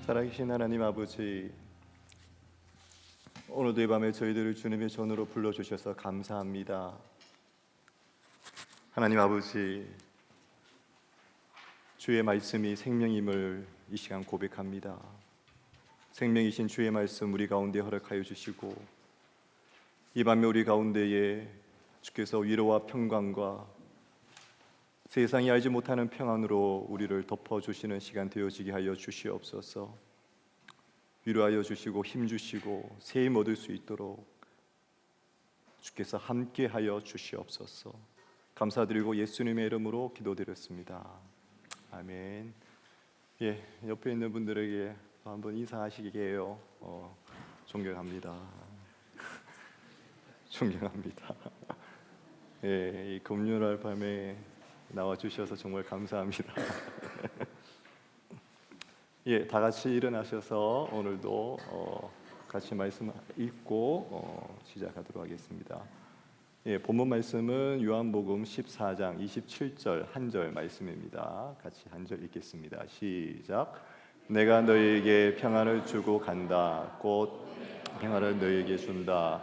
살아계신 하나님 아버지, 오늘도 이 밤에 저희들을 주님의 전으로 불러주셔서 감사합니다. 하나님 아버지, 주의 말씀이 생명임을 이 시간 고백합니다. 생명이신 주의 말씀 우리 가운데 허락하여 주시고, 이 밤에 우리 가운데에 주께서 위로와 평강과 세상이 알지 못하는 평안으로 우리를 덮어주시는 시간 되어지게 하여 주시옵소서. 위로하여 주시고 힘 주시고 새 힘 얻을 수 있도록 주께서 함께하여 주시옵소서. 감사드리고 예수님의 이름으로 기도드렸습니다. 아멘. 예, 옆에 있는 분들에게 한번 인사하시게 해요. 존경합니다. 존경합니다. 예, 이 금요일 밤에 나와 주셔서 정말 감사합니다. 예, 다 같이 일어나셔서 오늘도 같이 말씀 읽고 시작하도록 하겠습니다. 예, 본문 말씀은 요한복음 14장 27절 한 절 말씀입니다. 같이 한 절 읽겠습니다. 시작. 내가 너희에게 평안을 주고 간다. 곧 평안을 너희에게 준다.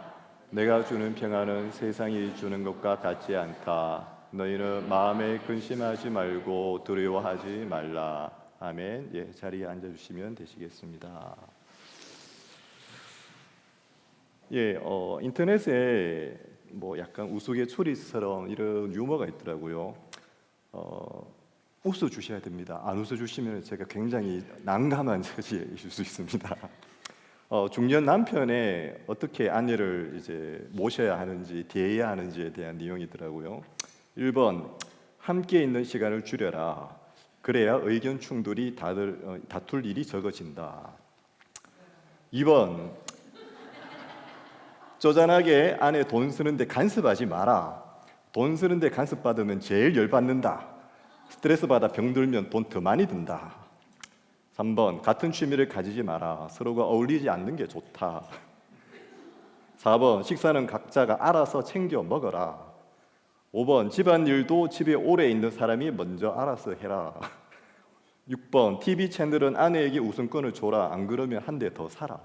내가 주는 평안은 세상이 주는 것과 같지 않다. 너희는 마음에 근심하지 말고 두려워하지 말라. 아멘. 예, 자리에 앉아주시면 되시겠습니다. 예, 인터넷에 뭐 약간 우스갯소리처럼 이런 유머가 있더라고요. 웃어 주셔야 됩니다. 안 웃어 주시면 제가 굉장히 난감한 처지에 있을 수 있습니다. 중년 남편의 어떻게 아내를 이제 모셔야 하는지 대해야 하는지에 대한 내용이더라고요. 1번, 함께 있는 시간을 줄여라. 그래야 의견 충돌이 다툴 일이 적어진다. 2번, 쪼잔하게 아내 돈 쓰는데 간섭하지 마라. 돈 쓰는데 간섭받으면 제일 열받는다. 스트레스 받아 병들면 돈 더 많이 든다. 3번, 같은 취미를 가지지 마라. 서로가 어울리지 않는 게 좋다. 4번, 식사는 각자가 알아서 챙겨 먹어라. 5번, 집안일도 집에 오래 있는 사람이 먼저 알아서 해라. 6번, TV 채널은 아내에게 우선권을 줘라. 안 그러면 한 대 더 사라.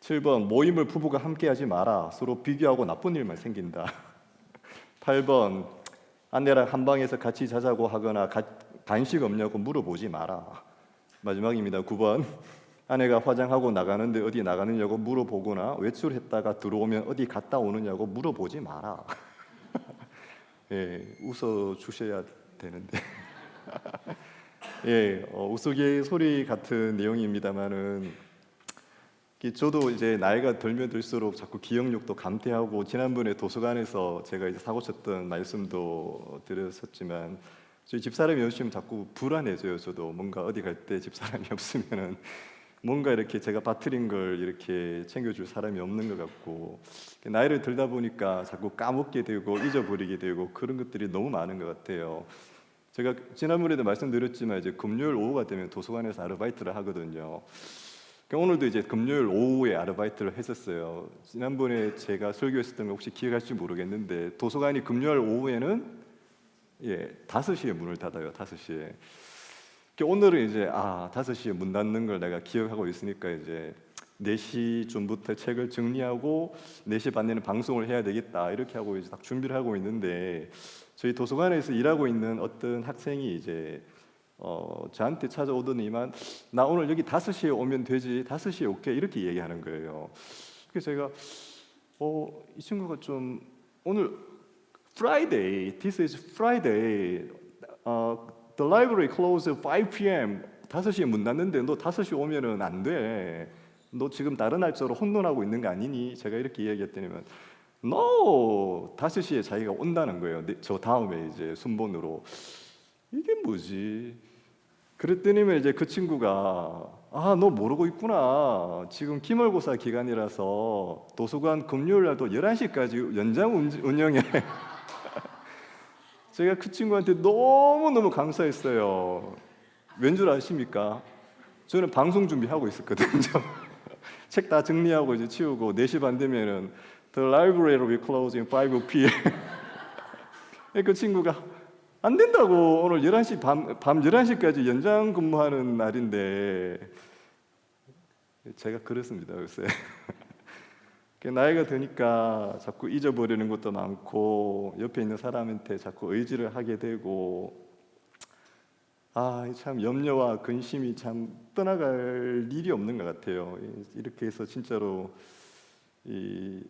7번, 모임을 부부가 함께 하지 마라. 서로 비교하고 나쁜 일만 생긴다. 8번, 아내랑 한 방에서 같이 자자고 하거나 간식 없냐고 물어보지 마라. 마지막입니다. 9번, 아내가 화장하고 나가는데 어디 나가느냐고 물어보거나 외출했다가 들어오면 어디 갔다 오느냐고 물어보지 마라. 예, 웃어 주셔야 되는데. 예, 우스갯소리 같은 내용입니다만은 저도 이제 나이가 들면 들수록 자꾸 기억력도 감퇴하고, 지난번에 도서관에서 제가 이제 사고 쳤던 말씀도 드렸었지만 저희 집사람이 없으면 자꾸 불안해져요. 저도 뭔가 어디 갈 때 집사람이 없으면은 뭔가 이렇게 제가 빠뜨린 걸 이렇게 챙겨줄 사람이 없는 것 같고, 나이를 들다 보니까 자꾸 까먹게 되고 잊어버리게 되고 그런 것들이 너무 많은 것 같아요. 제가 지난번에도 말씀드렸지만 이제 금요일 오후가 되면 도서관에서 아르바이트를 하거든요. 오늘도 이제 금요일 오후에 아르바이트를 했었어요. 지난번에 제가 설교했었던 거 혹시 기억하실지 모르겠는데, 도서관이 금요일 오후에는 5시에 문을 닫아요. 5시에. 오늘은 이제 5시에 문 닫는 걸 내가 기억하고 있으니까 이제 4시쯤부터 책을 정리하고 4시 반에는 방송을 해야 되겠다 이렇게 하고 이제 딱 준비를 하고 있는데, 저희 도서관에서 일하고 있는 어떤 학생이 이제 저한테 찾아오더니만 나 오늘 여기 5시에 오면 되지, 5시에 올게 이렇게 얘기하는 거예요. 그래서 제가 이 친구가 좀 오늘 Friday, this is Friday, the library closes 5 p.m. 5시에 문 닫는데 너 5시 오면은 안 돼. 너 지금 다른 날짜로 혼돈하고 있는 거 아니니? 제가 이렇게 이야기했더니만 No, 5시에 자기가 온다는 거예요. 저 다음에 이제 순번으로. 이게 뭐지? 그랬더니만 이제 그 친구가 너 모르고 있구나. 지금 기말고사 기간이라서 도서관 금요일 날도 11시까지 연장 운영해. 제가 그 친구한테 너무너무 감사했어요. 왠 줄 아십니까? 저는 방송 준비하고 있었거든요. 책 다 정리하고 이제 치우고 4시 반 되면은 The library will be closing 5 p.m. 그 친구가 안 된다고. 오늘 11시 밤 11시까지 연장 근무하는 날인데 제가 그렇습니다. 글쎄. 나이가 드니까 자꾸 잊어버리는 것도 많고 옆에 있는 사람한테 자꾸 의지를 하게 되고 참 염려와 근심이 참 떠나갈 일이 없는 것 같아요. 이렇게 해서 진짜로 이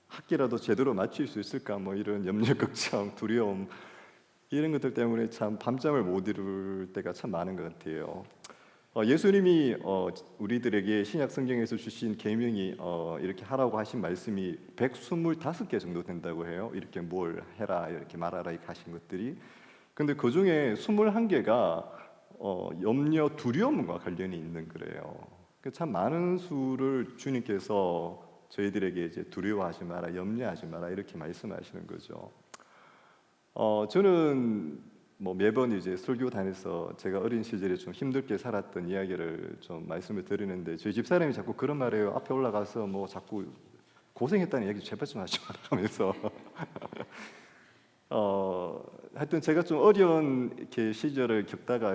학기라도 제대로 마칠 수 있을까 뭐 이런 염려, 걱정, 두려움 이런 것들 때문에 참 밤잠을 못 이룰 때가 참 많은 것 같아요. 예수님이 우리들에게 신약 성경에서 주신 계명이 이렇게 하라고 하신 말씀이 125개 정도 된다고 해요. 이렇게 뭘 해라 이렇게 말하라 이렇게 하신 것들이. 근데 그 중에 21개가 염려, 두려움과 관련이 있는 거래요. 참 많은 수를 주님께서 저희들에게 이제 두려워하지 마라, 염려하지 마라 이렇게 말씀하시는 거죠. 저는 뭐 매번 이제 설교 다니면서 제가 어린 시절에 좀 힘들게 살았던 이야기를 좀 말씀을 드리는데 저희 집사람이 자꾸 그런 말이에요. 앞에 올라가서 뭐 자꾸 고생했다는 얘기 제발 좀 하지 마라 하면서 하여튼 제가 좀 어려운 이렇게 시절을 겪다가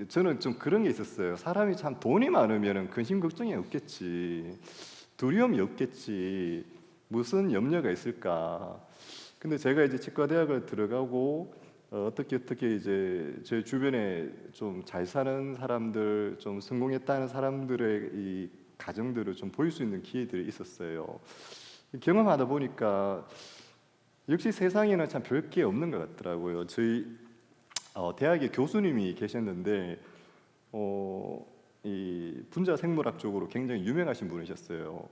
저는 좀 그런 게 있었어요. 사람이 참 돈이 많으면 근심 걱정이 없겠지, 두려움이 없겠지, 무슨 염려가 있을까. 근데 제가 이제 치과대학을 들어가고 어떻게 이제 제 주변에 좀 잘 사는 사람들, 좀 성공했다는 사람들의 이 가정들을 좀 볼 수 있는 기회들이 있었어요. 경험하다 보니까 역시 세상에는 참 별 게 없는 것 같더라고요. 저희 대학에 교수님이 계셨는데 이 분자 생물학 쪽으로 굉장히 유명하신 분이셨어요.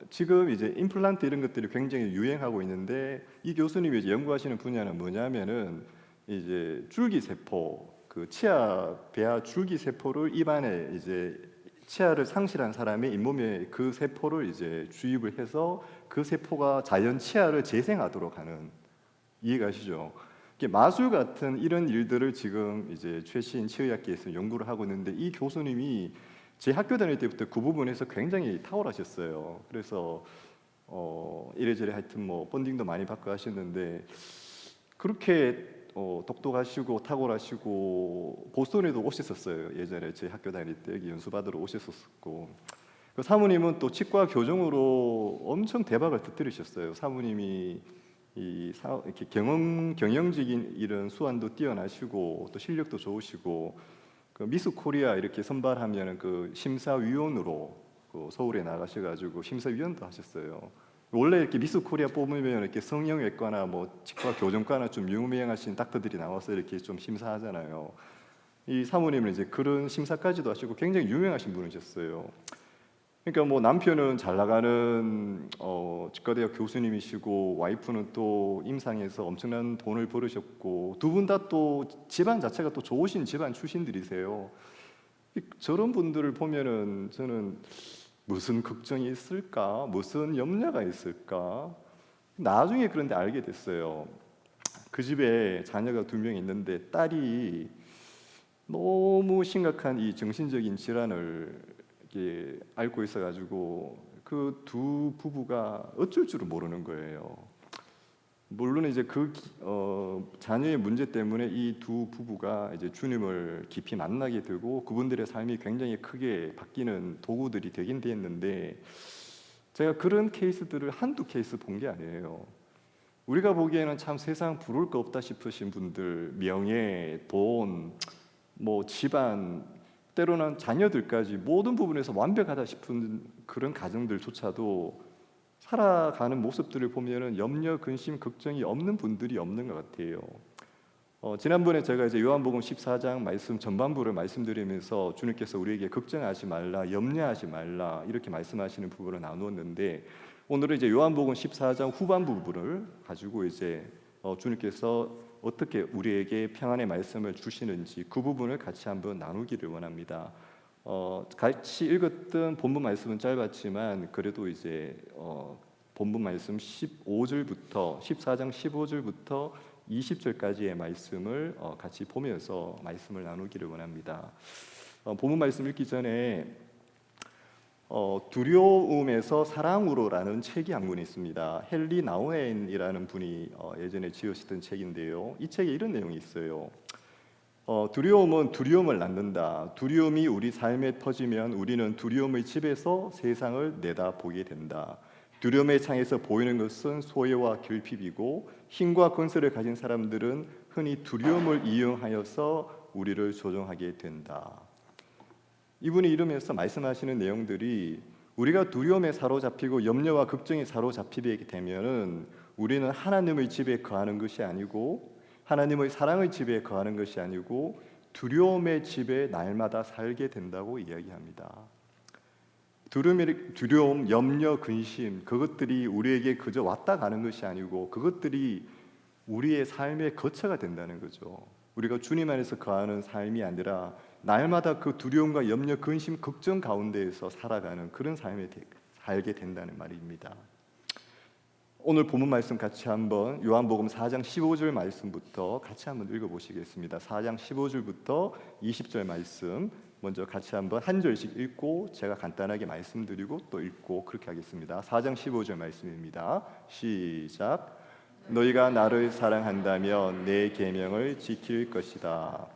지금 이제 임플란트 이런 것들이 굉장히 유행하고 있는데 이 교수님이 이제 연구하시는 분야는 뭐냐면은 이제 줄기세포, 그 치아 배아 줄기세포를 입안에 이제 치아를 상실한 사람의 잇몸에 그 세포를 이제 주입을 해서 그 세포가 자연 치아를 재생하도록 하는, 이해가시죠? 이게 마술 같은 이런 일들을 지금 이제 최신 치의학계에서 연구를 하고 있는데 이 교수님이 제 학교 다닐 때부터 그 부분에서 굉장히 탁월하셨어요. 그래서 이래저래 하여튼 뭐 펀딩도 많이 받고 하셨는데 그렇게 똑똑하시고 탁월하시고 보스턴에도 오셨었어요. 예전에 제 학교 다닐 때 여기 연수 받으러 오셨었고 그 사모님은 또 치과 교정으로 엄청 대박을 터뜨리셨어요. 사모님이 이렇게 경영적인 이런 수완도 뛰어나시고 또 실력도 좋으시고 그 미스 코리아 이렇게 선발하면 그 심사위원으로 그 서울에 나가셔가지고 심사위원도 하셨어요. 원래 이렇게 미스 코리아 뽑으면 이렇게 성형외과나 뭐 치과 교정과나 좀 유명하신 닥터들이 나와서 이렇게 좀 심사하잖아요. 이 사모님은 이제 그런 심사까지도 하시고 굉장히 유명하신 분이셨어요. 그러니까 뭐 남편은 잘 나가는 치과대학 교수님이시고 와이프는 또 임상에서 엄청난 돈을 벌으셨고 두 분 다 또 집안 자체가 또 좋으신 집안 출신들이세요. 저런 분들을 보면은 저는 무슨 걱정이 있을까, 무슨 염려가 있을까. 나중에 그런데 알게 됐어요. 그 집에 자녀가 2명 있는데 딸이 너무 심각한 이 정신적인 질환을 이렇게 앓고 있어가지고 그 두 부부가 어쩔 줄을 모르는 거예요. 물론 이제 자녀의 문제 때문에 이 두 부부가 이제 주님을 깊이 만나게 되고 그분들의 삶이 굉장히 크게 바뀌는 도구들이 되긴 됐는데 제가 그런 케이스들을 한두 케이스 본 게 아니에요. 우리가 보기에는 참 세상 부러울 거 없다 싶으신 분들, 명예, 돈, 뭐 집안, 때로는 자녀들까지 모든 부분에서 완벽하다 싶은 그런 가정들조차도 살아가는 모습들을 보면은 염려, 근심, 걱정이 없는 분들이 없는 것 같아요. 지난번에 제가 이제 요한복음 14장 말씀 전반부를 말씀드리면서 주님께서 우리에게 걱정하지 말라, 염려하지 말라 이렇게 말씀하시는 부분을 나누었는데 오늘은 이제 요한복음 14장 후반부분을 가지고 이제 주님께서 어떻게 우리에게 평안의 말씀을 주시는지 그 부분을 같이 한번 나누기를 원합니다. 같이 읽었던 본문 말씀은 짧았지만 그래도 이제 본문 말씀 15절부터 14장 15절부터 20절까지의 말씀을 같이 보면서 말씀을 나누기를 원합니다. 본문 말씀 읽기 전에 두려움에서 사랑으로라는 책이 한 권 있습니다. 헨리 나우엔이라는 분이 예전에 지으셨던 책인데요. 이 책에 이런 내용이 있어요. 두려움은 두려움을 낳는다. 두려움이 우리 삶에 터지면 우리는 두려움의 집에서 세상을 내다보게 된다. 두려움의 창에서 보이는 것은 소외와 결핍이고 힘과 권세를 가진 사람들은 흔히 두려움을 이용하여서 우리를 조종하게 된다. 이분이 이러면서 말씀하시는 내용들이 우리가 두려움에 사로잡히고 염려와 걱정에 사로잡히게 되면은 우리는 하나님의 집에 거하는 것이 아니고 하나님의 사랑의 집에 거하는 것이 아니고 두려움의 집에 날마다 살게 된다고 이야기합니다. 두려움, 염려, 근심 그것들이 우리에게 그저 왔다 가는 것이 아니고 그것들이 우리의 삶의 거처가 된다는 거죠. 우리가 주님 안에서 거하는 삶이 아니라 날마다 그 두려움과 염려, 근심, 걱정 가운데에서 살아가는 그런 삶에 살게 된다는 말입니다. 오늘 본문 말씀 같이 한번 요한복음 4장 15절 말씀부터 같이 한번 읽어보시겠습니다. 4장 15절부터 20절 말씀 먼저 같이 한번 한 절씩 읽고 제가 간단하게 말씀드리고 또 읽고 그렇게 하겠습니다. 4장 15절 말씀입니다. 시작. 너희가 나를 사랑한다면 내 계명을 지킬 것이다.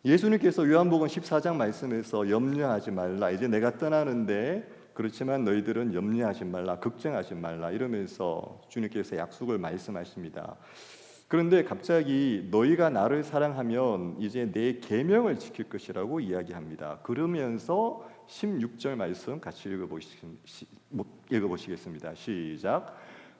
예수님께서 요한복음 14장 말씀에서 염려하지 말라. 이제 내가 떠나는데 그렇지만 너희들은 염려하지 말라, 걱정하지 말라 이러면서 주님께서 약속을 말씀하십니다. 그런데 갑자기 너희가 나를 사랑하면 이제 내 계명을 지킬 것이라고 이야기합니다. 그러면서 16절 말씀 같이 읽어보시겠습니다. 시작.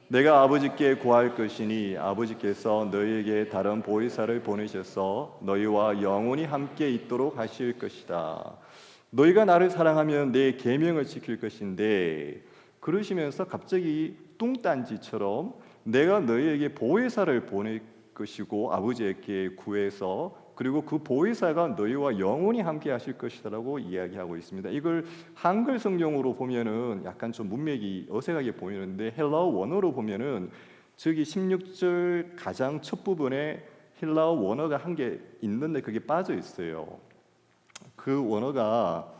내가 아버지께 구할 것이니 아버지께서 너희에게 다른 보혜사를 보내셔서 너희와 영원히 함께 있도록 하실 것이다. 너희가 나를 사랑하면 내 계명을 지킬 것인데 그러시면서 갑자기 뚱딴지처럼 내가 너희에게 보혜사를 보낼 것이고 아버지에게 구해서 그리고 그 보혜사가 너희와 영원히 함께 하실 것이라고 이야기하고 있습니다. 이걸 한글 성경으로 보면은 약간 좀 문맥이 어색하게 보이는데 헬라어 원어로 보면은 저기 16절 가장 첫 부분에 헬라어 원어가 한 개 있는데 그게 빠져 있어요. 그 원어가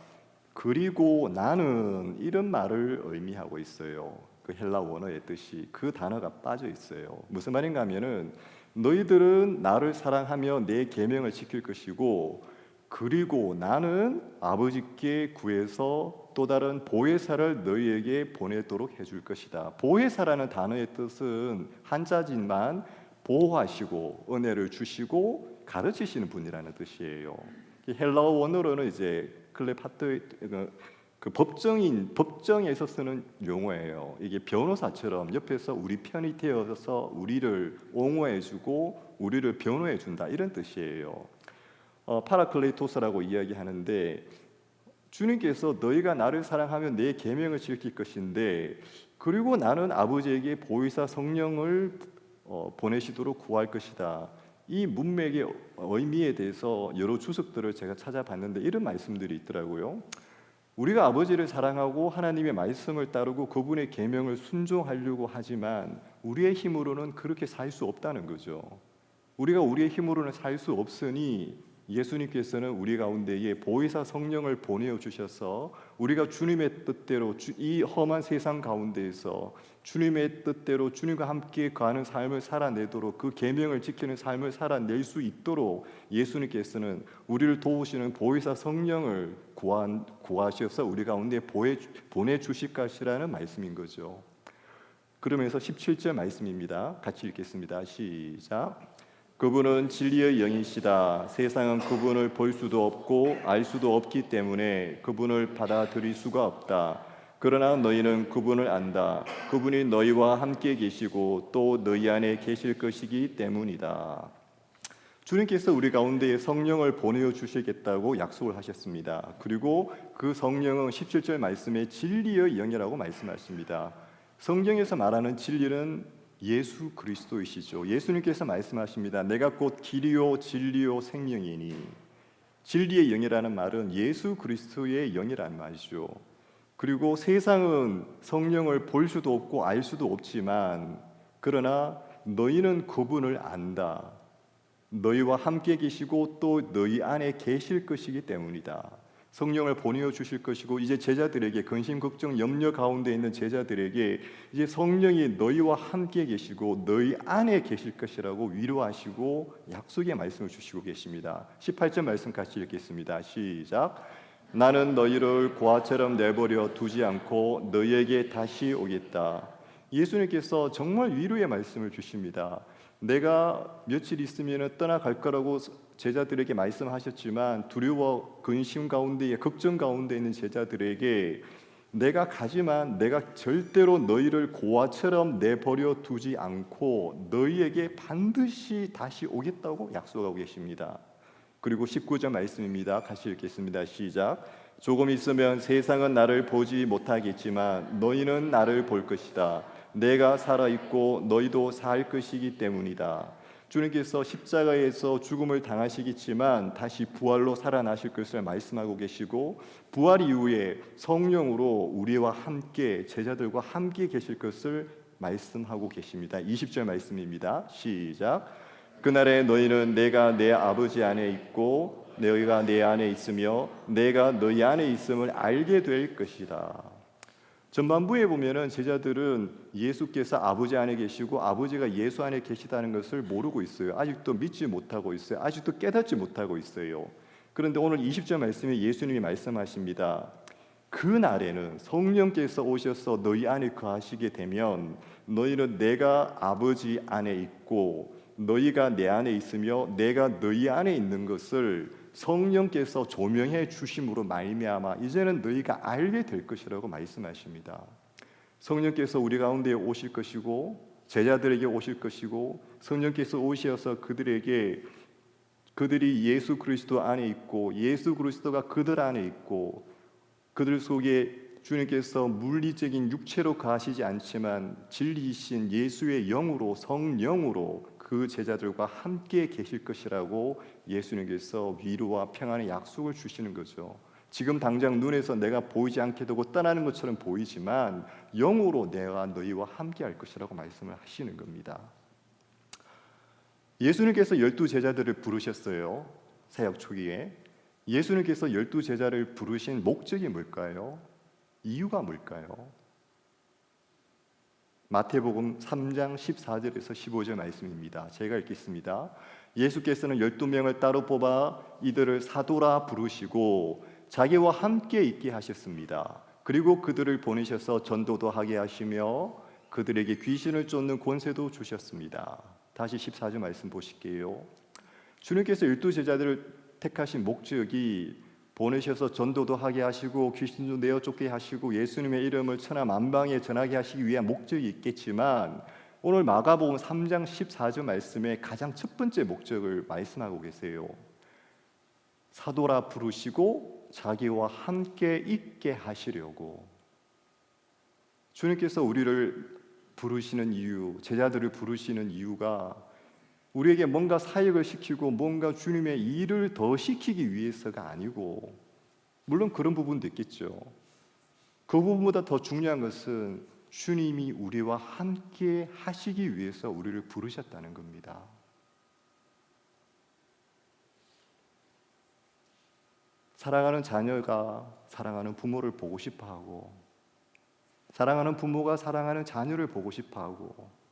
그리고 나는 이런 말을 의미하고 있어요. 그 헬라 원어의 뜻이 그 단어가 빠져 있어요. 무슨 말인가 하면은 너희들은 나를 사랑하며 내 계명을 지킬 것이고 그리고 나는 아버지께 구해서 또 다른 보혜사를 너희에게 보내도록 해줄 것이다. 보혜사라는 단어의 뜻은 한자지만 보호하시고 은혜를 주시고 가르치시는 분이라는 뜻이에요. 헬라어 원어로는 이제 클레파트 그 법정에서 쓰는 용어예요. 이게 변호사처럼 옆에서 우리 편이 되어서 우리를 옹호해주고 우리를 변호해준다 이런 뜻이에요. 파라클레토스라고 이야기하는데 주님께서 너희가 나를 사랑하면 내 계명을 지킬 것인데 그리고 나는 아버지에게 보혜사 성령을 보내시도록 구할 것이다. 이 문맥의 의미에 대해서 여러 주석들을 제가 찾아봤는데 이런 말씀들이 있더라고요. 우리가 아버지를 사랑하고 하나님의 말씀을 따르고 그분의 계명을 순종하려고 하지만 우리의 힘으로는 그렇게 살 수 없다는 거죠. 우리가 우리의 힘으로는 살 수 없으니 예수님께서는 우리 가운데에 보혜사 성령을 보내어 주셔서 우리가 주님의 뜻대로 이 험한 세상 가운데에서 주님의 뜻대로 주님과 함께 가는 삶을 살아내도록 그 계명을 지키는 삶을 살아낼 수 있도록 예수님께서는 우리를 도우시는 보혜사 성령을 구하셔서 우리 가운데 보내주실 것이라는 말씀인 거죠. 그러면서 17절 말씀입니다. 같이 읽겠습니다. 시작. 그분은 진리의 영이시다. 세상은 그분을 볼 수도 없고 알 수도 없기 때문에 그분을 받아들일 수가 없다. 그러나 너희는 그분을 안다. 그분이 너희와 함께 계시고 또 너희 안에 계실 것이기 때문이다. 주님께서 우리 가운데에 성령을 보내어 주시겠다고 약속을 하셨습니다. 그리고 그 성령은 17절 말씀에 진리의 영이라고 말씀하십니다. 성경에서 말하는 진리는 예수 그리스도이시죠. 예수님께서 말씀하십니다. 내가 곧 길이요 진리요 생명이니. 진리의 영이라는 말은 예수 그리스도의 영이라는 말이죠. 그리고 세상은 성령을 볼 수도 없고 알 수도 없지만 그러나 너희는 그분을 안다. 너희와 함께 계시고 또 너희 안에 계실 것이기 때문이다. 성령을 보내어 주실 것이고, 이제 제자들에게, 근심 걱정 염려 가운데 있는 제자들에게 이제 성령이 너희와 함께 계시고 너희 안에 계실 것이라고 위로하시고 약속의 말씀을 주시고 계십니다. 18절 말씀 같이 읽겠습니다. 시작. 나는 너희를 고아처럼 내버려 두지 않고 너희에게 다시 오겠다. 예수님께서 정말 위로의 말씀을 주십니다. 내가 며칠 있으면 떠나갈 거라고 제자들에게 말씀하셨지만, 두려워 근심 가운데, 걱정 가운데 있는 제자들에게 내가 가지만 내가 절대로 너희를 고아처럼 내버려 두지 않고 너희에게 반드시 다시 오겠다고 약속하고 계십니다. 그리고 19절 말씀입니다. 같이 읽겠습니다. 시작. 조금 있으면 세상은 나를 보지 못하겠지만 너희는 나를 볼 것이다. 내가 살아있고 너희도 살 것이기 때문이다. 주님께서 십자가에서 죽음을 당하시겠지만 다시 부활로 살아나실 것을 말씀하고 계시고, 부활 이후에 성령으로 우리와 함께, 제자들과 함께 계실 것을 말씀하고 계십니다. 20절 말씀입니다. 시작. 그날에 너희는 내가 내 아버지 안에 있고 너희가 내 안에 있으며 내가 너희 안에 있음을 알게 될 것이다. 전반부에 보면은 제자들은 예수께서 아버지 안에 계시고 아버지가 예수 안에 계시다는 것을 모르고 있어요. 아직도 믿지 못하고 있어요. 아직도 깨닫지 못하고 있어요. 그런데 오늘 20절 말씀에 예수님이 말씀하십니다. 그 날에는 성령께서 오셔서 너희 안에 거하시게 되면 너희는 내가 아버지 안에 있고 너희가 내 안에 있으며 내가 너희 안에 있는 것을 성령께서 조명해 주심으로 말미암아 이제는 너희가 알게 될 것이라고 말씀하십니다. 성령께서 우리 가운데 오실 것이고 제자들에게 오실 것이고, 성령께서 오셔서 그들이 예수 그리스도 안에 있고 예수 그리스도가 그들 안에 있고, 그들 속에 주님께서 물리적인 육체로 거하시지 않지만 진리이신 예수의 영으로, 성령으로 그 제자들과 함께 계실 것이라고 예수님께서 위로와 평안의 약속을 주시는 거죠. 지금 당장 눈에서 내가 보이지 않게 되고 떠나는 것처럼 보이지만 영으로 내가 너희와 함께 할 것이라고 말씀을 하시는 겁니다. 예수님께서 12제자들을 부르셨어요. 사역 초기에. 예수님께서 12제자를 부르신 목적이 뭘까요? 이유가 뭘까요? 마태복음 3장 14절에서 15절 말씀입니다. 제가 읽겠습니다. 예수께서는 12명을 따로 뽑아 이들을 사도라 부르시고 자기와 함께 있게 하셨습니다. 그리고 그들을 보내셔서 전도도 하게 하시며 그들에게 귀신을 쫓는 권세도 주셨습니다. 다시 14절 말씀 보실게요. 주님께서 12제자들을 택하신 목적이 보내셔서 전도도 하게 하시고 귀신도 내어 쫓게 하시고 예수님의 이름을 천하 만방에 전하게 하시기 위한 목적이 있겠지만, 오늘 마가복음 3장 14절 말씀에 가장 첫 번째 목적을 말씀하고 계세요. 사도라 부르시고 자기와 함께 있게 하시려고. 주님께서 우리를 부르시는 이유, 제자들을 부르시는 이유가 우리에게 뭔가 사역을 시키고 뭔가 주님의 일을 더 시키기 위해서가 아니고, 물론 그런 부분도 있겠죠. 그 부분보다 더 중요한 것은 주님이 우리와 함께 하시기 위해서 우리를 부르셨다는 겁니다. 사랑하는 자녀가 사랑하는 부모를 보고 싶어하고, 사랑하는 부모가 사랑하는 자녀를 보고 싶어하고,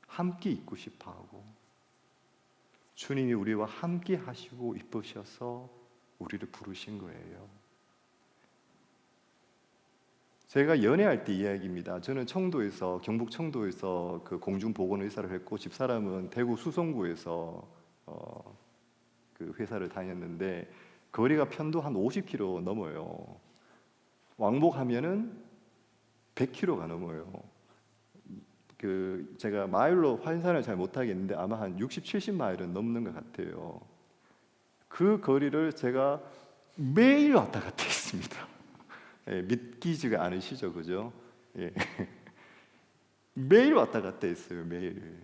함께 있고 싶어하고, 주님이 우리와 함께 하시고 이쁘셔서 우리를 부르신 거예요. 제가 연애할 때 이야기입니다. 저는 청도에서, 경북 청도에서 그 공중보건의사를 했고, 집사람은 대구 수성구에서 그 회사를 다녔는데 거리가 편도 한 50km 넘어요. 왕복하면은 100km가 넘어요. 제가 마일로 환산을 잘 못하겠는데 아마 한 60, 70마일은 넘는 것 같아요. 그 거리를 제가 매일 왔다 갔다 했습니다. 예, 믿기지가 않으시죠, 그죠? 예. 매일 왔다 갔다 했어요, 매일.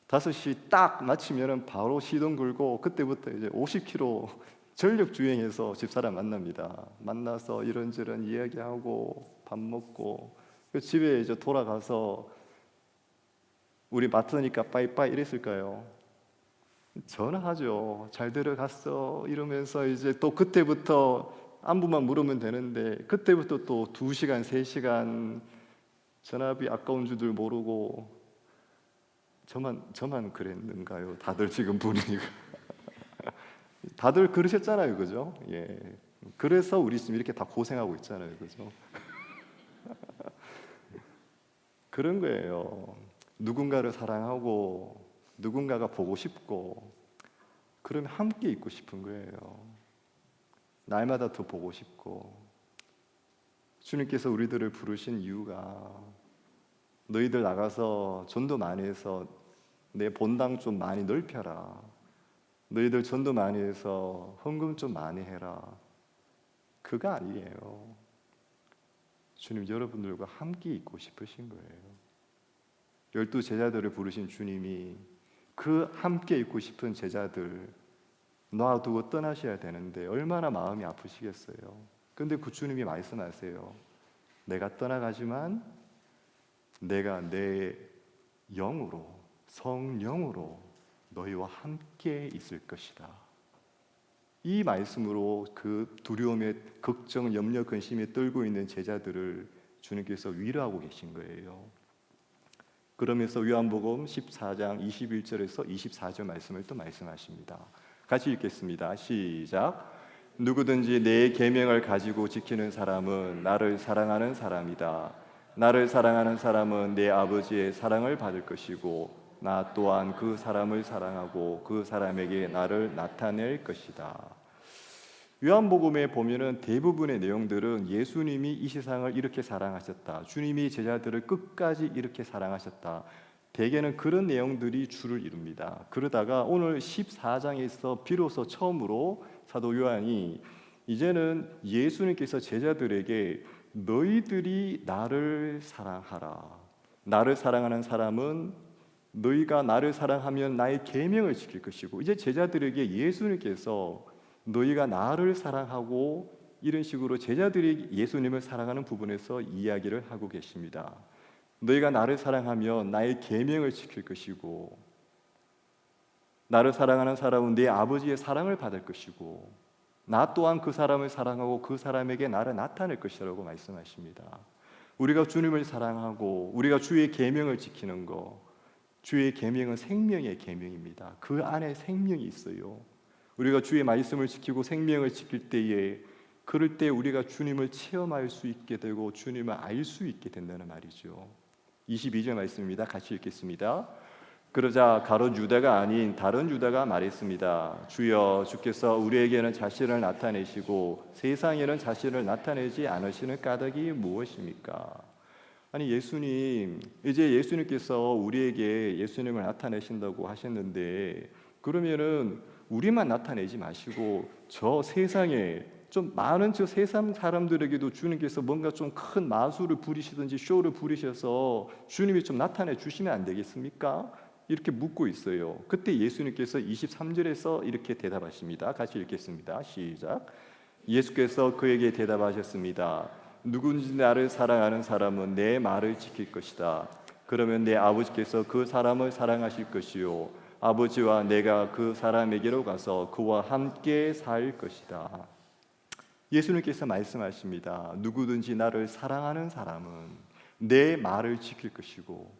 5시 딱 마치면은 바로 시동 걸고 그때부터 이제 50km 전력 주행해서 집사람 만납니다. 만나서 이런저런 이야기하고 밥 먹고 집에 이제 돌아가서 우리 맡으니까 빠이빠이 이랬을까요? 전화하죠. 잘 들어갔어 이러면서 이제 또 그때부터 안부만 물으면 되는데 그때부터 또 2시간, 3시간 전화비 아까운 줄도 모르고 저만 그랬는가요? 다들 지금 분위기가 다들 그러셨잖아요, 그죠? 예. 그래서 우리 지금 이렇게 다 고생하고 있잖아요, 그죠? 그런 거예요. 누군가를 사랑하고 누군가가 보고 싶고 그러면 함께 있고 싶은 거예요. 날마다 더 보고 싶고 주님께서 우리들을 부르신 이유가 너희들 나가서 전도 많이 해서 내 본당 좀 많이 넓혀라. 너희들 전도 많이 해서 헌금 좀 많이 해라. 그거 아니에요. 주님 여러분들과 함께 있고 싶으신 거예요. 12 제자들을 부르신 주님이 그 함께 있고 싶은 제자들 놔두고 떠나셔야 되는데 얼마나 마음이 아프시겠어요. 근데 그 주님이 말씀하세요. 내가 떠나가지만 내가 내 영으로 성령으로 너희와 함께 있을 것이다. 이 말씀으로 그 두려움에 걱정, 염려, 근심에 떨고 있는 제자들을 주님께서 위로하고 계신 거예요. 그러면서 요한복음 14장 21절에서 24절 말씀을 또 말씀하십니다. 같이 읽겠습니다. 시작. 누구든지 내 계명을 가지고 지키는 사람은 나를 사랑하는 사람이다. 나를 사랑하는 사람은 내 아버지의 사랑을 받을 것이고 나 또한 그 사람을 사랑하고 그 사람에게 나를 나타낼 것이다. 요한복음에 보면은 대부분의 내용들은 예수님이 이 세상을 이렇게 사랑하셨다. 주님이 제자들을 끝까지 이렇게 사랑하셨다. 대개는 그런 내용들이 주를 이룹니다. 그러다가 오늘 14장에서 비로소 처음으로 사도 요한이 이제는 예수님께서 제자들에게 너희들이 나를 사랑하라. 나를 사랑하는 사람은 너희가 나를 사랑하면 나의 계명을 지킬 것이고 이제 제자들에게 예수님께서 너희가 나를 사랑하고 이런 식으로 제자들이 예수님을 사랑하는 부분에서 이야기를 하고 계십니다. 너희가 나를 사랑하면 나의 계명을 지킬 것이고 나를 사랑하는 사람은 내 아버지의 사랑을 받을 것이고 나 또한 그 사람을 사랑하고 그 사람에게 나를 나타낼 것이라고 말씀하십니다. 우리가 주님을 사랑하고 우리가 주의 계명을 지키는 것, 주의 계명은 생명의 계명입니다. 그 안에 생명이 있어요. 우리가 주의 말씀을 지키고 생명을 지킬 때에 그럴 때 우리가 주님을 체험할 수 있게 되고 주님을 알 수 있게 된다는 말이죠. 22절 말씀입니다. 같이 읽겠습니다. 그러자 가롯 유다가 아닌 다른 유다가 말했습니다. 주여, 주께서 우리에게는 자신을 나타내시고 세상에는 자신을 나타내지 않으시는 까닭이 무엇입니까? 아니 예수님, 이제 예수님께서 우리에게 예수님을 나타내신다고 하셨는데 그러면은 우리만 나타내지 마시고 저 세상에 좀 많은 저 세상 사람들에게도 주님께서 뭔가 좀 큰 마술을 부리시든지 쇼를 부리셔서 주님이 좀 나타내 주시면 안 되겠습니까? 이렇게 묻고 있어요. 그때 예수님께서 23절에서 이렇게 대답하십니다. 같이 읽겠습니다. 시작. 예수께서 그에게 대답하셨습니다. 누구든지 나를 사랑하는 사람은 내 말을 지킬 것이다. 그러면 내 아버지께서 그 사람을 사랑하실 것이요 아버지와 내가 그 사람에게로 가서 그와 함께 살 것이다. 예수님께서 말씀하십니다. 누구든지 나를 사랑하는 사람은 내 말을 지킬 것이고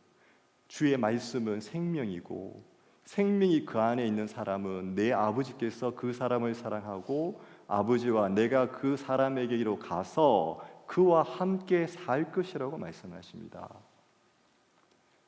주의 말씀은 생명이고 생명이 그 안에 있는 사람은 내 아버지께서 그 사람을 사랑하고 아버지와 내가 그 사람에게로 가서 그와 함께 살 것이라고 말씀하십니다.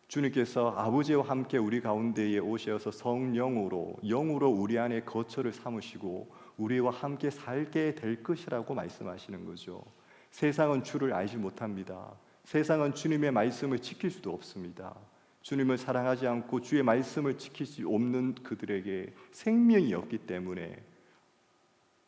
주님께서 아버지와 함께 우리 가운데에 오셔서 성령으로 영으로 우리 안에 거처를 삼으시고 우리와 함께 살게 될 것이라고 말씀하시는 거죠. 세상은 주를 알지 못합니다. 세상은 주님의 말씀을 지킬 수도 없습니다. 주님을 사랑하지 않고 주의 말씀을 지킬 수 없는 그들에게 생명이 없기 때문에